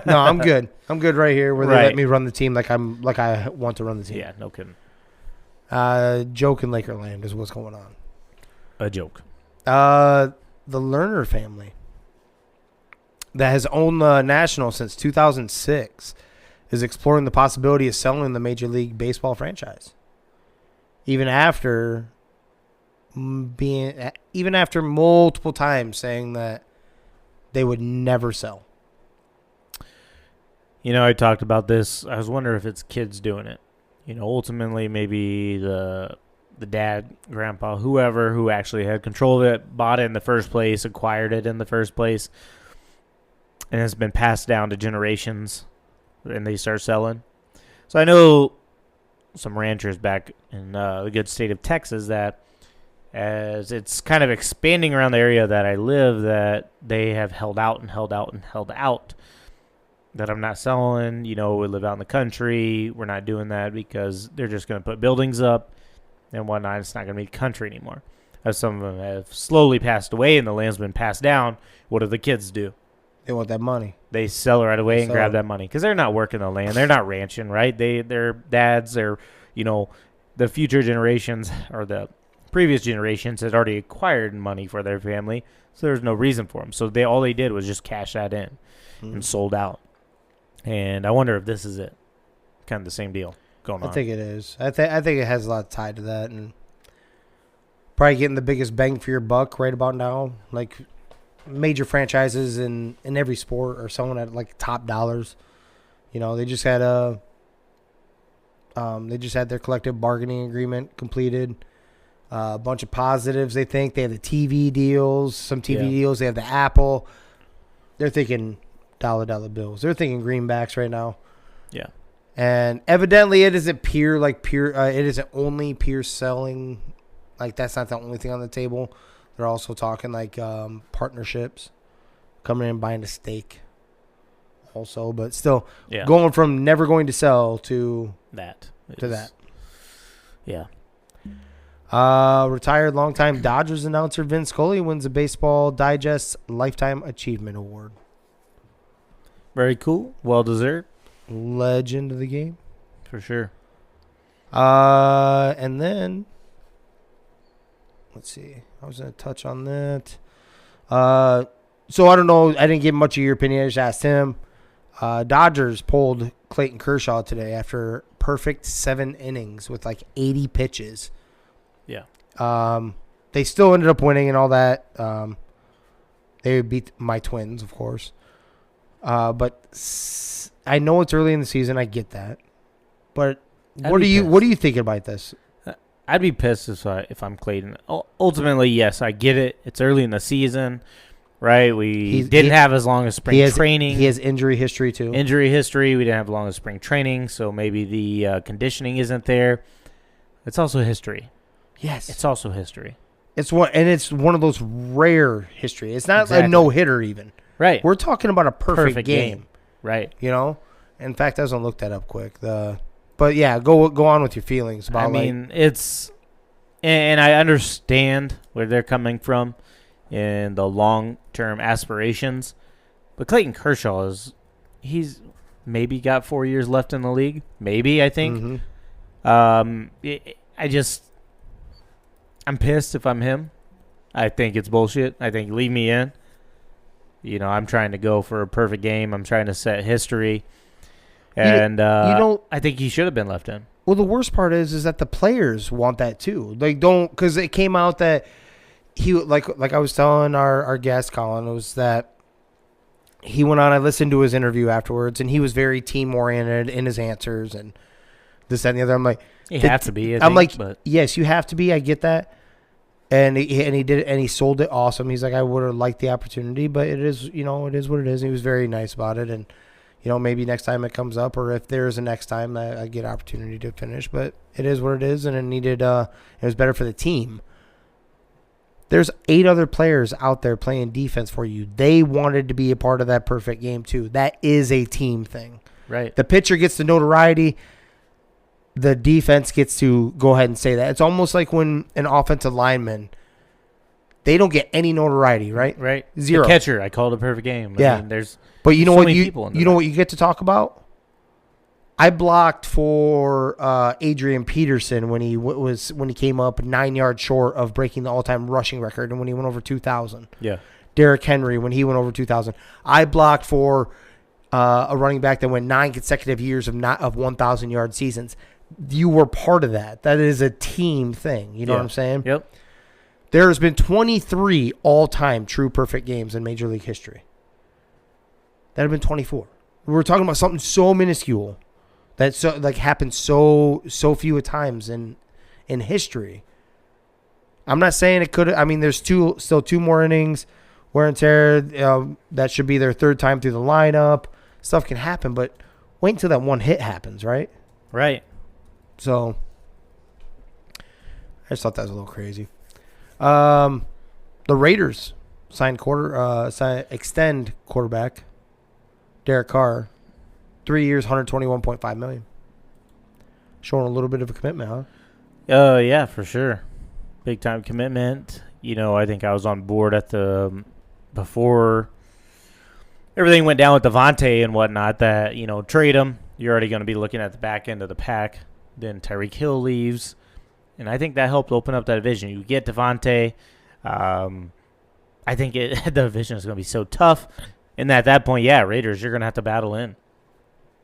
No, I'm good. I'm good right here where they Right. let me run the team like I want to run the team. Yeah, no kidding. Joke in Lakerland is what's going on. A joke. The Lerner family that has owned the National since 2006 is exploring the possibility of selling the Major League Baseball franchise. Even after multiple times saying that they would never sell. I talked about this. I was wondering if it's kids doing it. Ultimately maybe the dad, grandpa, whoever who actually had control of it, bought it in the first place, acquired it in the first place, and it's been passed down to generations, and they start selling. So I know some ranchers back in the good state of Texas that as it's kind of expanding around the area that I live, that they have held out and held out and held out. That I'm not selling, we live out in the country. We're not doing that because they're just going to put buildings up and whatnot. It's not going to be country anymore. As some of them have slowly passed away and the land's been passed down, what do the kids do? They want that money. They sell it right away and Sell grab it. that money because they're not working the land. They're not ranching, right? Their dads, the future generations or the previous generations had already acquired money for their family, so there's no reason for them. So all they did was just cash that in and sold out. And I wonder if this is it. Kind of the same deal going on. I think it is. I think it has a lot tied to that, and probably getting the biggest bang for your buck right about now. Like major franchises in every sport are selling at like top dollars. They just had their collective bargaining agreement completed. A bunch of positives. They think they have the TV deals, some TV deals. They have the Apple. They're thinking dollar bills. They're thinking greenbacks right now. Yeah. And evidently it isn't it isn't only pure selling. Like that's not the only thing on the table. They're also talking like partnerships, coming in and buying a stake also, but still going from never going to sell to that. Yeah. Yeah. Retired longtime Dodgers announcer Vince Scully wins the Baseball Digest Lifetime Achievement Award. Very cool. Well deserved. Legend of the game. For sure. And then, let's see. I was going to touch on that. So I don't know. I didn't give much of your opinion. I just asked him. Dodgers pulled Clayton Kershaw today after perfect 7 innings with like 80 pitches. Yeah. They still ended up winning and all that. They beat my Twins, of course. But I know it's early in the season. I get that. But what are you thinking about this? I'd be pissed if I'm Clayton. Ultimately, yes, I get it. It's early in the season, right? We didn't have as long as spring training. He has injury history, too. We didn't have as long as spring training, so maybe the conditioning isn't there. It's also history. Yes. It's also history. It's one of those rare history. It's not a no-hitter even. Right. We're talking about a perfect game. Right. In fact, I was going to look that up quick. But yeah, go on with your feelings about it's, and I understand where they're coming from in the long-term aspirations, but Clayton Kershaw he's maybe got 4 years left in the league. Maybe, I think. Mm-hmm. I'm pissed if I'm him. I think it's bullshit. I think leave me in. I'm trying to go for a perfect game. I'm trying to set history. And I think he should have been left in. Well, the worst part is that the players want that too. Like, don't, because it came out that he, like I was telling our guest Colin, was that he went on. I listened to his interview afterwards, and he was very team oriented in his answers and this, that, and the other. I'm like, You have to be. I'm like, but yes, you have to be. I get that. And he did it, and he sold it awesome. He's like, I would have liked the opportunity, but it is, it is what it is. And he was very nice about it, and maybe next time it comes up, or if there is a next time, I get opportunity to finish. But it is what it is, and it needed. It was better for the team. There's 8 other players out there playing defense for you. They wanted to be a part of that perfect game too. That is a team thing. right. The pitcher gets the notoriety. The defense gets to go ahead and say that. It's almost like when an offensive lineman, they don't get any notoriety, right? Right. Zero. The catcher, I called a perfect game. Yeah. I mean, there's But you know so what many you people in you know what you get to talk about? I blocked for Adrian Peterson when he came up 9 yards short of breaking the all-time rushing record, and when he went over 2,000. Yeah. Derrick Henry when he went over 2,000. I blocked for a running back that went 9 consecutive years of 1,000-yard seasons. You were part of that. That is a team thing. You know what I'm saying? Yep. There has been 23 all-time true perfect games in Major League history. That have been 24. We're talking about something so minuscule that happened so few times in history. I'm not saying it could. I mean, there's still 2 more innings, wear and tear. That should be their 3rd time through the lineup. Stuff can happen, but wait until that one hit happens, right? Right. So I just thought that was a little crazy. The Raiders extend quarterback Derek Carr, 3 years, $121.5 million. Showing a little bit of a commitment, huh? Yeah, for sure. Big time commitment. I think I was on board at before everything went down with Devontae and whatnot. That trade him. You're already going to be looking at the back end of the pack. Then Tyreek Hill leaves, and I think that helped open up that division. You get Devontae. I think the division is going to be so tough. And at that point, yeah, Raiders, you're going to have to battle in.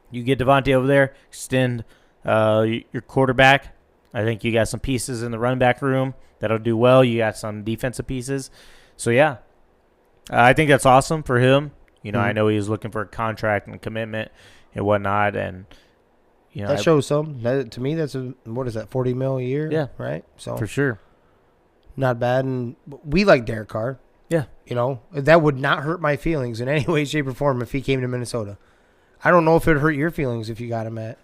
You get Devontae over there, extend your quarterback. I think you got some pieces in the running back room that'll do well. You got some defensive pieces. So, yeah, I think that's awesome for him. I know he was looking for a contract and commitment and whatnot, and that shows some. To me, that's what is that, $40 million a year? Yeah, right. So for sure, not bad. And we like Derek Carr. Yeah, that would not hurt my feelings in any way, shape, or form if he came to Minnesota. I don't know if it would hurt your feelings if you got him at.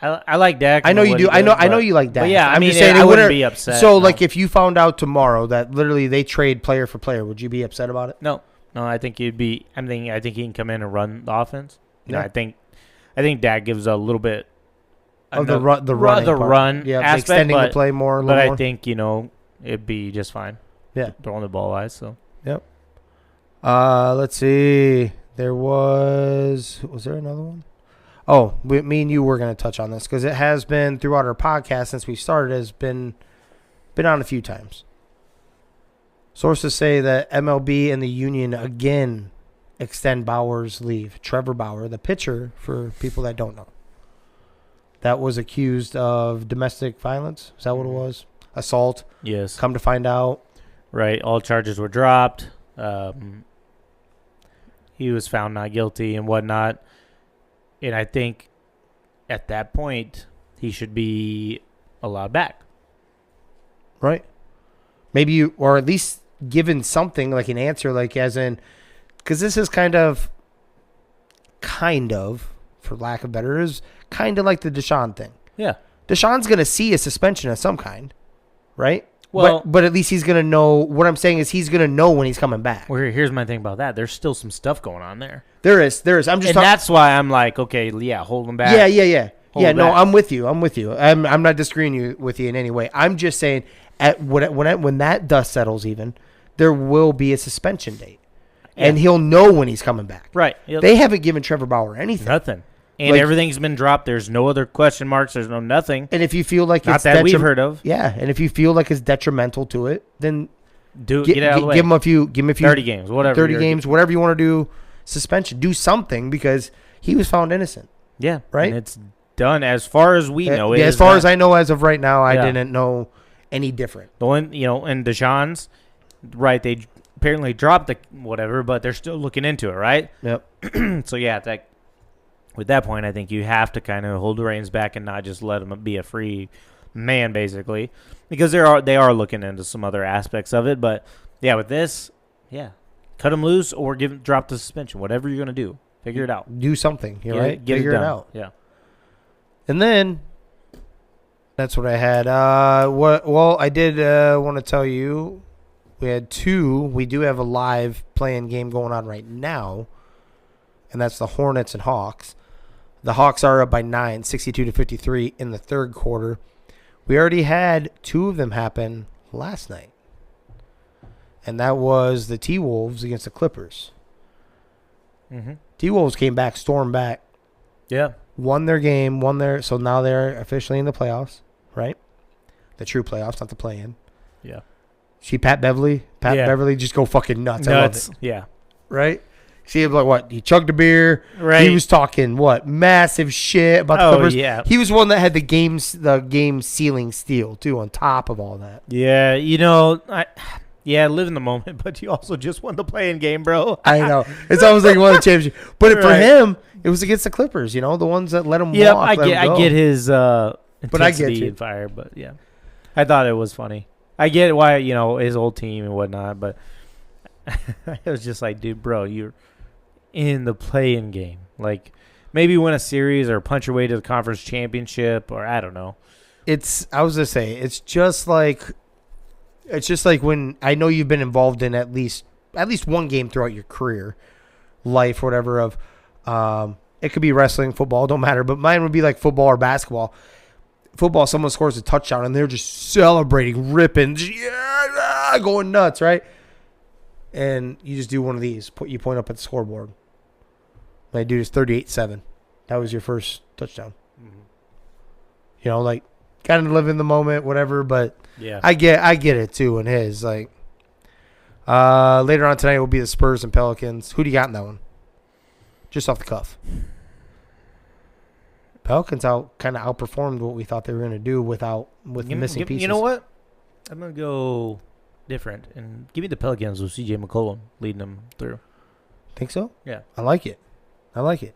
I like Dak. I know you do. I know you like Dak. But yeah, I'm just saying I wouldn't be upset. So, if you found out tomorrow that literally they trade player for player, would you be upset about it? No, I think you'd be. I think he can come in and run the offense. Yeah. I think Dak gives a little bit of the run aspect, extending the play more. But I think it'd be just fine. Yeah, throwing the ball wise. So yep. Let's see. Was there another one? Oh, me and you were going to touch on this because it has been throughout our podcast since we started. Has been on a few times. Sources say that MLB and the union again extend Bauer's leave. Trevor Bauer, the pitcher, for people that don't know, that was accused of domestic violence. Is that what it was? Assault. Yes. Come to find out. Right. All charges were dropped. He was found not guilty and whatnot. And I think at that point, he should be allowed back. Right. Maybe or at least given something like an answer, as in, because this is kind of, for lack of better, is kind of like the Deshaun thing. Yeah. Deshaun's going to see a suspension of some kind, right? Well, but at least he's going to know. What I'm saying is he's going to know when he's coming back. Well, here's my thing about that. There's still some stuff going on there. There is. That's why I'm like, okay, yeah, hold him back. Yeah. Hold no, back. I'm with you. I'm not disagreeing with you in any way. I'm just saying when that dust settles, even there will be a suspension date, and he'll know when he's coming back. Right. Yep. They haven't given Trevor Bauer anything. Nothing. And everything's been dropped. There's no other question marks. There's no nothing. And if you feel like not it's that we've heard of, yeah. And if you feel like it's detrimental to it, then get out of the way. Give him a few 30 games, whatever. 30 games, whatever you want to do. Suspension. Do something because he was found innocent. Yeah. Right. And it's done as far as we know. Yeah, as far as I know, as of right now, I didn't know any different. The one, and Deshaun's right. They apparently dropped the whatever, but they're still looking into it, right? Yep. So yeah, with that point, I think you have to kind of hold the reins back and not just let him be a free man, basically, because they are looking into some other aspects of it. But yeah, with this, yeah, cut him loose or drop the suspension, whatever you're gonna do, figure it out. Do something, right? Figure it done. out. Yeah. And then that's what I had. Well, I did want to tell you we had 2. We do have a live playing game going on right now, and that's the Hornets and Hawks. The Hawks are up by 9, 62-53 in the third quarter. We already had 2 of them happen last night, and that was the T-Wolves against the Clippers. Mm-hmm. T-Wolves came back, stormed back, Yeah. won their game, so now they're officially in the playoffs, right? The true playoffs, not the play-in. Yeah. See Pat Beverly? Yeah. Beverly just go fucking nuts. I love it. Yeah. Right? See him like what? He chugged a beer. Right. He was talking what? Massive shit about the Clippers. Yeah. He was one that had the game ceiling steal too on top of all that. Yeah. Live in the moment, but you also just won the playing game, bro. I know. It's almost like he won the championship. But for Right. him, it was against the Clippers, the ones that let him Yep, walk. I get his intensity you. and fire, but yeah. I thought it was funny. I get why, his old team and whatnot, but it was just like, dude, bro, you're in the play-in game. Like, maybe win a series or punch your way to the conference championship, or I don't know. I was going to say, it's just like when I know you've been involved in at least one game throughout your career, life, whatever, of it could be wrestling, football, don't matter, but mine would be like football or basketball. Football, someone scores a touchdown and they're just celebrating, ripping, yeah, going nuts, right? And you just do one of these. You point up at the scoreboard. My dude is 38-7. That was your first touchdown. Mm-hmm. Like kind of live in the moment, whatever. But yeah, I get it too. And his later on tonight will be the Spurs and Pelicans. Who do you got in that one? Just off the cuff. Pelicans kind of outperformed what we thought they were going to do with the missing pieces. You know what? I'm going to go different and give me the Pelicans with CJ McCollum leading them through. Think so? Yeah. I like it. I'm going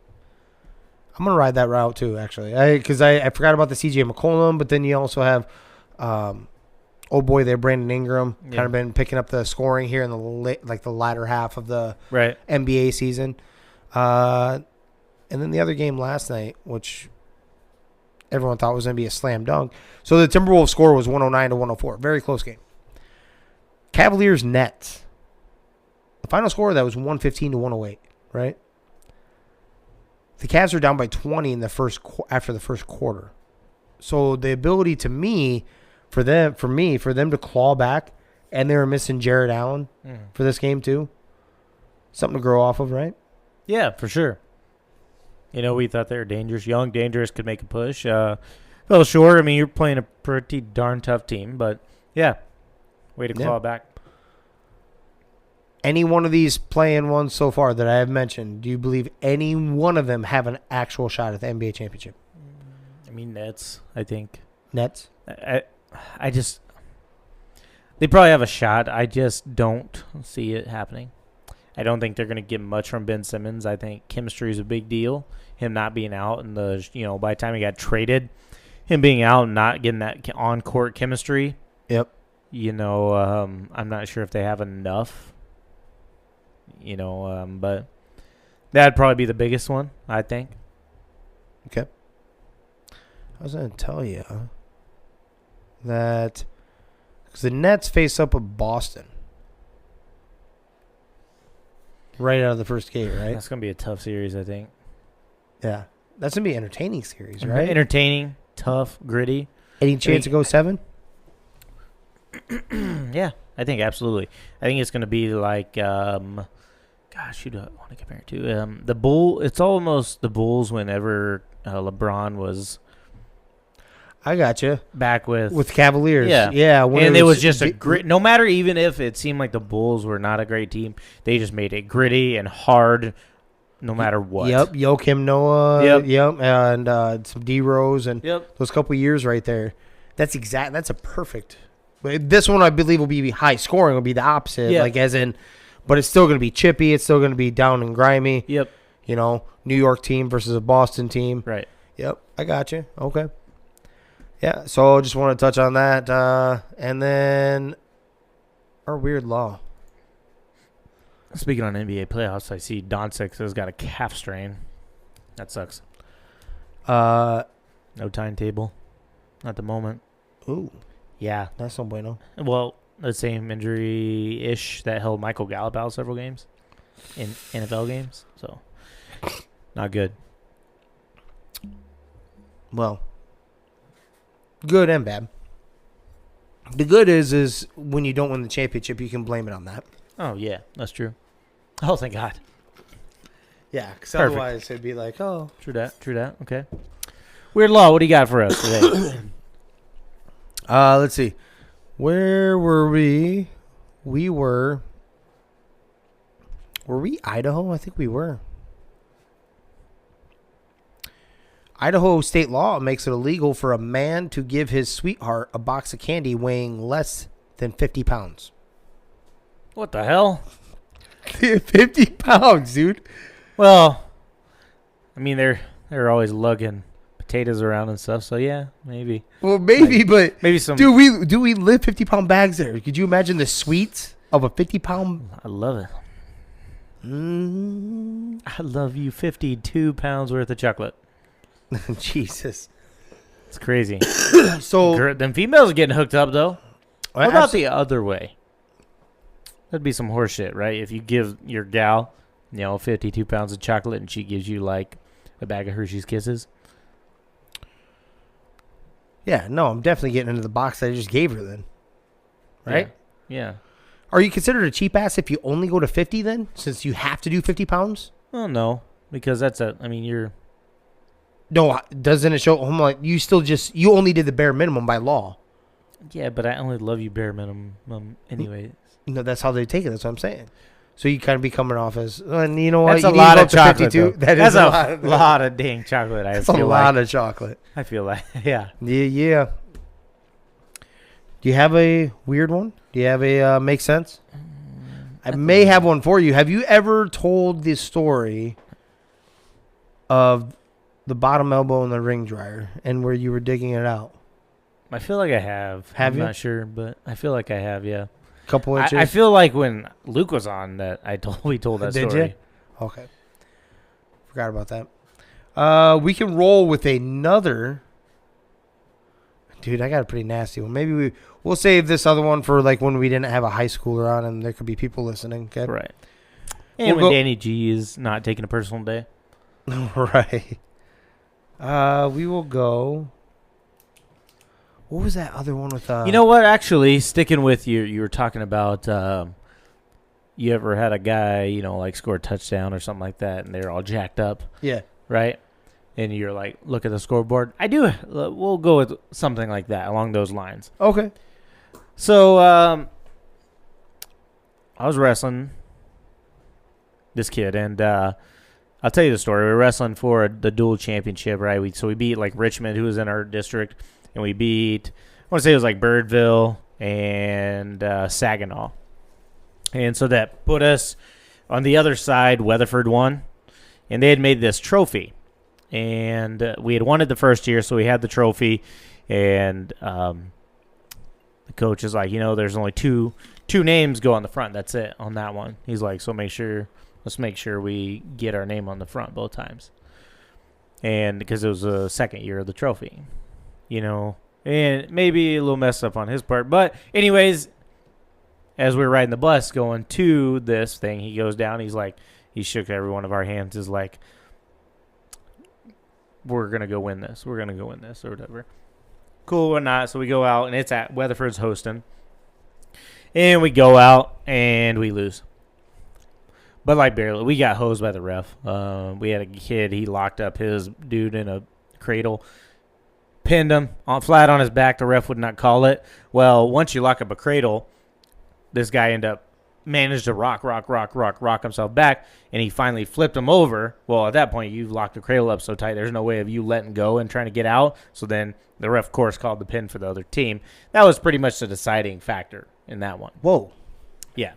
to ride that route too, actually. Because I forgot about the CJ McCollum, but then you also have old boy there, Brandon Ingram, kind of been picking up the scoring here in the latter half of the NBA season. And then the other game last night, which everyone thought was going to be a slam dunk. So the Timberwolves score was 109-104. Very close game. Cavaliers Nets. The final score of that was 115-108, right? The Cavs are down by 20 in after the first quarter. So the ability for them to claw back, and they were missing Jared Allen for this game too. Something to grow off of, right? Yeah, for sure. We thought they were dangerous. Young, dangerous, could make a push. Fell short. I mean, you're playing a pretty darn tough team, but yeah, way to claw back. Any one of these playing ones so far that I have mentioned, do you believe any one of them have an actual shot at the NBA championship? I mean, Nets, I think. Nets? I just – they probably have a shot. I just don't see it happening. I don't think they're going to get much from Ben Simmons. I think chemistry is a big deal. Him not being out and by the time he got traded, him being out and not getting that on-court chemistry. Yep. I'm not sure if they have enough. But that'd probably be the biggest one, I think. Okay. I was going to tell you that because the Nets face up with Boston right out of the first gate, right? That's going to be a tough series, I think. Yeah. That's going to be an entertaining series, right? Entertaining, tough, gritty. Any chance to go 7? Yeah, I think absolutely. I think it's going to be like, gosh, who do I want to compare it to? The Bull. It's almost the Bulls whenever LeBron was. I got you. Back with Cavaliers. Yeah. Yeah. And it was just a grit. No matter even if it seemed like the Bulls were not a great team, they just made it gritty and hard no matter what. Yep. Joakim Noah. Yep. And some D-Rose and those couple years right there. That's a perfect But this one, I believe, will be high scoring. Will be the opposite. Yeah. Like, as in, but it's still going to be chippy. It's still going to be down and grimy. Yep. You know, New York team versus a Boston team. Right. Yep. I got you. Okay. Yeah. So I just want to touch on that. And then our weird law. Speaking on NBA playoffs, I see Doncic has got a calf strain. That sucks. No timetable at the moment. Ooh. Yeah. That's no bueno. Well, the same injury-ish that held Michael Gallup out several games in NFL games. So, not good. Well, good and bad. The good is when you don't win the championship, you can blame it on that. Oh, yeah. That's true. Oh, thank God. Yeah, because Perfect. otherwise it'd be like, oh. True that. Okay. Weird Law, what do you got for us today? Let's see. Where were we? Were we Idaho? I think we were. Idaho state law makes it illegal for a man to give his sweetheart a box of candy weighing less than 50 pounds. What the hell? 50 pounds, dude. Well, I mean, they're always lugging potatoes around and stuff, so yeah, maybe. Well, maybe, but Maybe some. do we live 50-pound bags there? Could you imagine the sweets of a 50-pound? I love it. Mm. I love you 52 pounds worth of chocolate. Jesus. It's crazy. So Them females are getting hooked up, though. What about the other way? That'd be some horse shit, right? If you give your gal, 52 pounds of chocolate and she gives you, like, a bag of Hershey's Kisses. Yeah, no, I'm definitely getting into the box that I just gave her then. Right? Yeah. Are you considered a cheap ass if you only go to 50 then? Since you have to do 50 pounds? Well, no, because you're... No, doesn't it show? I'm like, you only did the bare minimum by law. Yeah, but I only love you bare minimum anyway. No, that's how they take it. That's what I'm saying. So you kind of be coming off as, and you know what? That's you a need lot to go of up to chocolate, 52. though. That is That's a lot of dang chocolate. That's a lot of chocolate. I feel like, yeah. Yeah. Do you have a weird one? Do you have a make sense? I may have one for you. Have you ever told the story of the bottom elbow in the ring dryer and where you were digging it out? I feel like I have. Have I'm you? not sure, but I feel like I have, yeah. Couple inches? I feel like when Luke was on that we told that Did story. you? Okay. Forgot about that. We can roll with another. Dude, I got a pretty nasty one. Maybe we'll save this other one for like when we didn't have a high schooler on and there could be people listening. Okay. Right. And when Danny G is not taking a personal day. Right. We will go. What was that other one with? You know what? Actually, sticking with you were talking about. You ever had a guy, like score a touchdown or something like that, and they're all jacked up, Yeah. right? And you're like, look at the scoreboard. I do. We'll go with something like that along those lines. Okay. So I was wrestling this kid, and I'll tell you the story. We were wrestling for the dual championship, right? We beat like Richmond, who was in our district, and we beat, I want to say it was like Birdville and Saginaw. And so that put us on the other side. Weatherford won, and they had made this trophy. And we had won it the first year, so we had the trophy. And the coach is like, there's only two names go on the front. That's it on that one. He's like, so let's make sure we get our name on the front both times. And because it was the second year of the trophy, and maybe a little messed up on his part. But anyways, as we were riding the bus going to this thing, he goes down. He's like, he shook every one of our hands. Is like, we're going to go win this. We're going to go win this or whatever. Cool or not. So we go out, and it's at Weatherford's hosting. And we go out, and we lose. But like barely. We got hosed by the ref. We had a kid. He locked up his dude in a cradle. Pinned him flat on his back. The ref would not call it. Well, once you lock up a cradle, this guy ended up managed to rock himself back, and he finally flipped him over. Well, at that point, you've locked the cradle up so tight, there's no way of you letting go and trying to get out. So then the ref, of course, called the pin for the other team. That was pretty much the deciding factor in that one. Whoa. Yeah.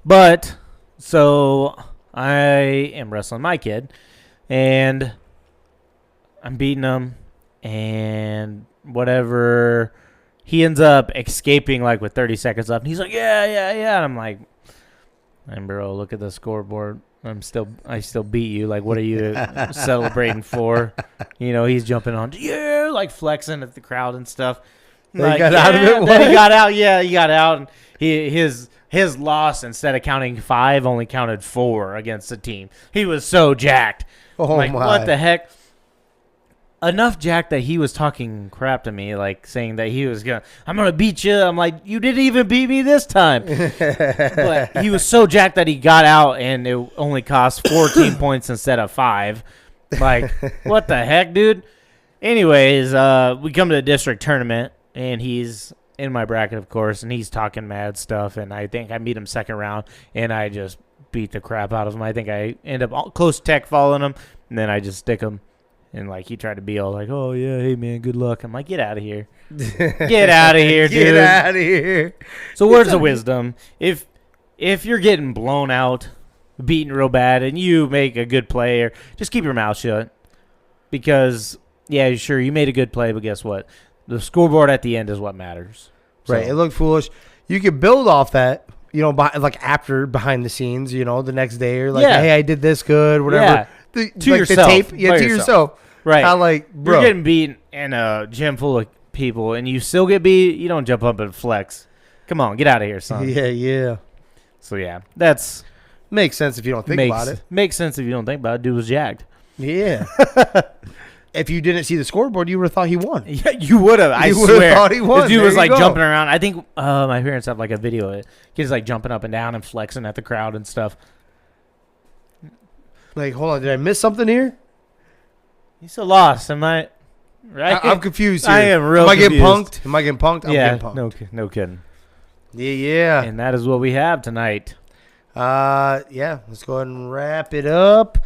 But, so I am wrestling my kid, and I'm beating him, and whatever. He ends up escaping like with 30 seconds left. And he's like, yeah. And I'm like, and bro, look at the scoreboard. I still beat you. Like, what are you celebrating for? You know, he's jumping on, yeah, like flexing at the crowd and stuff. He Like, got out of it? Then What? he got out. Yeah, he got out. And his loss, instead of counting 5, only counted 4 against the team. He was so jacked. Oh, like, my. what the heck? Enough jack that he was talking crap to me, like saying that I'm going to beat you. I'm like, you didn't even beat me this time. But he was so jacked that he got out, and it only cost 14 points instead of 5. Like, what the heck, dude? Anyways, we come to the district tournament, and he's in my bracket, of course, and he's talking mad stuff, and I think I meet him second round, and I just beat the crap out of him. I think I end up close tech following him, and then I just stick him. And, like, he tried to be all like, oh, yeah, hey, man, good luck. I'm like, get out of here. Get out of here, dude. Get out of here. So words of wisdom. If you're getting blown out, beaten real bad, and you make a good play, or just keep your mouth shut. Because, yeah, sure, you made a good play, but guess what? The scoreboard at the end is what matters. So, Right. It looked foolish. You could build off that, you know, behind the scenes, you know, the next day, or like, Yeah. hey, I did this good, whatever. Yeah. To yourself. The tape, By to yourself. yourself. Right. Not like, bro. You're getting beat in a gym full of people, and you still get beat, you don't jump up and flex. Come on, get out of here, son. Yeah. So, yeah, that's... Makes sense if you don't think about it. Makes sense if you don't think about it. Dude was jacked. Yeah. If you didn't see the scoreboard, you would have thought he won. Yeah, you would have. I You would've swear. thought he won. The dude There was you like go. jumping around. I think my parents have like a video of it. He's like jumping up and down and flexing at the crowd and stuff. Like, hold on, did I miss something here? He's still lost. Am I right? I'm confused here. I am real Am I getting confused. punked? Am I getting punked? I'm yeah, getting punked. no kidding. Yeah. And that is what we have tonight. Yeah. Let's go ahead and wrap it up.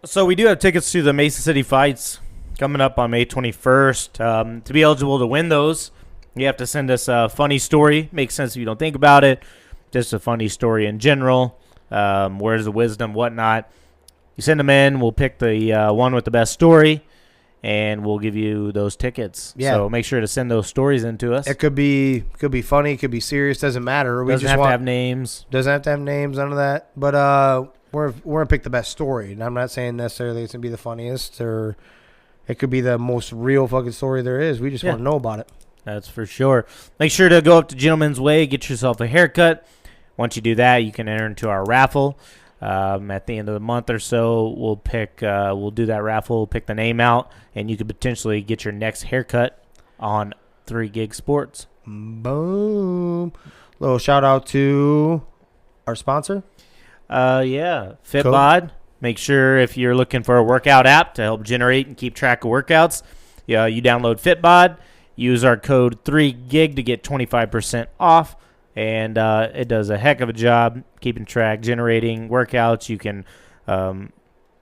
So we do have tickets to the Mason City fights coming up on May 21st. To be eligible to win those, you have to send us a funny story. Makes sense if you don't think about it. Just a funny story in general. Where's the wisdom, whatnot. You send them in. We'll pick the one with the best story, and we'll give you those tickets. Yeah. So make sure to send those stories in to us. It could be funny, it could be serious, doesn't matter. We Doesn't just have want to have names. doesn't have to have names, none of that. But we're gonna pick the best story. And I'm not saying necessarily it's gonna be the funniest, or it could be the most real fucking story there is. We just want to know about it. That's for sure. Make sure to go up to Gentleman's Way, get yourself a haircut. Once you do that, you can enter into our raffle. At the end of the month or so, we'll do that raffle, pick the name out, and you could potentially get your next haircut on 3 Gig Sports. Boom. Little shout out to our sponsor. Yeah, FitBod. Make sure if you're looking for a workout app to help generate and keep track of workouts, you download FitBod. Use our code 3GIG to get 25% off. And it does a heck of a job keeping track, generating workouts. You can,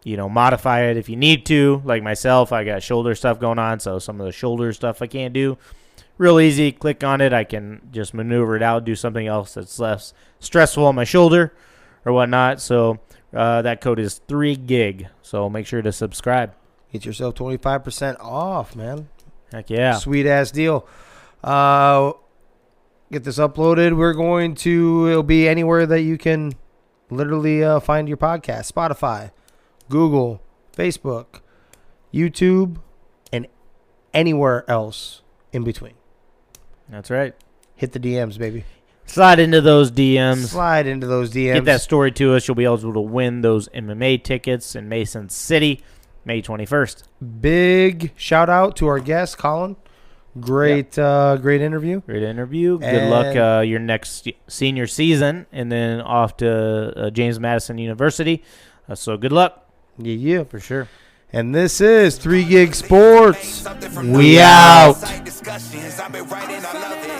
modify it if you need to. Like myself, I got shoulder stuff going on, so some of the shoulder stuff I can't do. Real easy. Click on it. I can just maneuver it out, do something else that's less stressful on my shoulder or whatnot. So that code is 3GIG. So make sure to subscribe. Get yourself 25% off, man. Heck yeah. Sweet ass deal. Get this uploaded. It'll be anywhere that you can literally find your podcast. Spotify, Google, Facebook, YouTube, and anywhere else in between. That's right. Hit the DMs, baby. Slide into those DMs. Slide into those DMs. Get that story to us. You'll be eligible to win those MMA tickets in Mason City, May 21st. Big shout out to our guest, Colin. Great interview. Great interview. Good luck your next senior season, and then off to James Madison University. So good luck. Yeah. For sure. And this is 3 Gig Sports. We out. Discussions, I've been writing, I love it.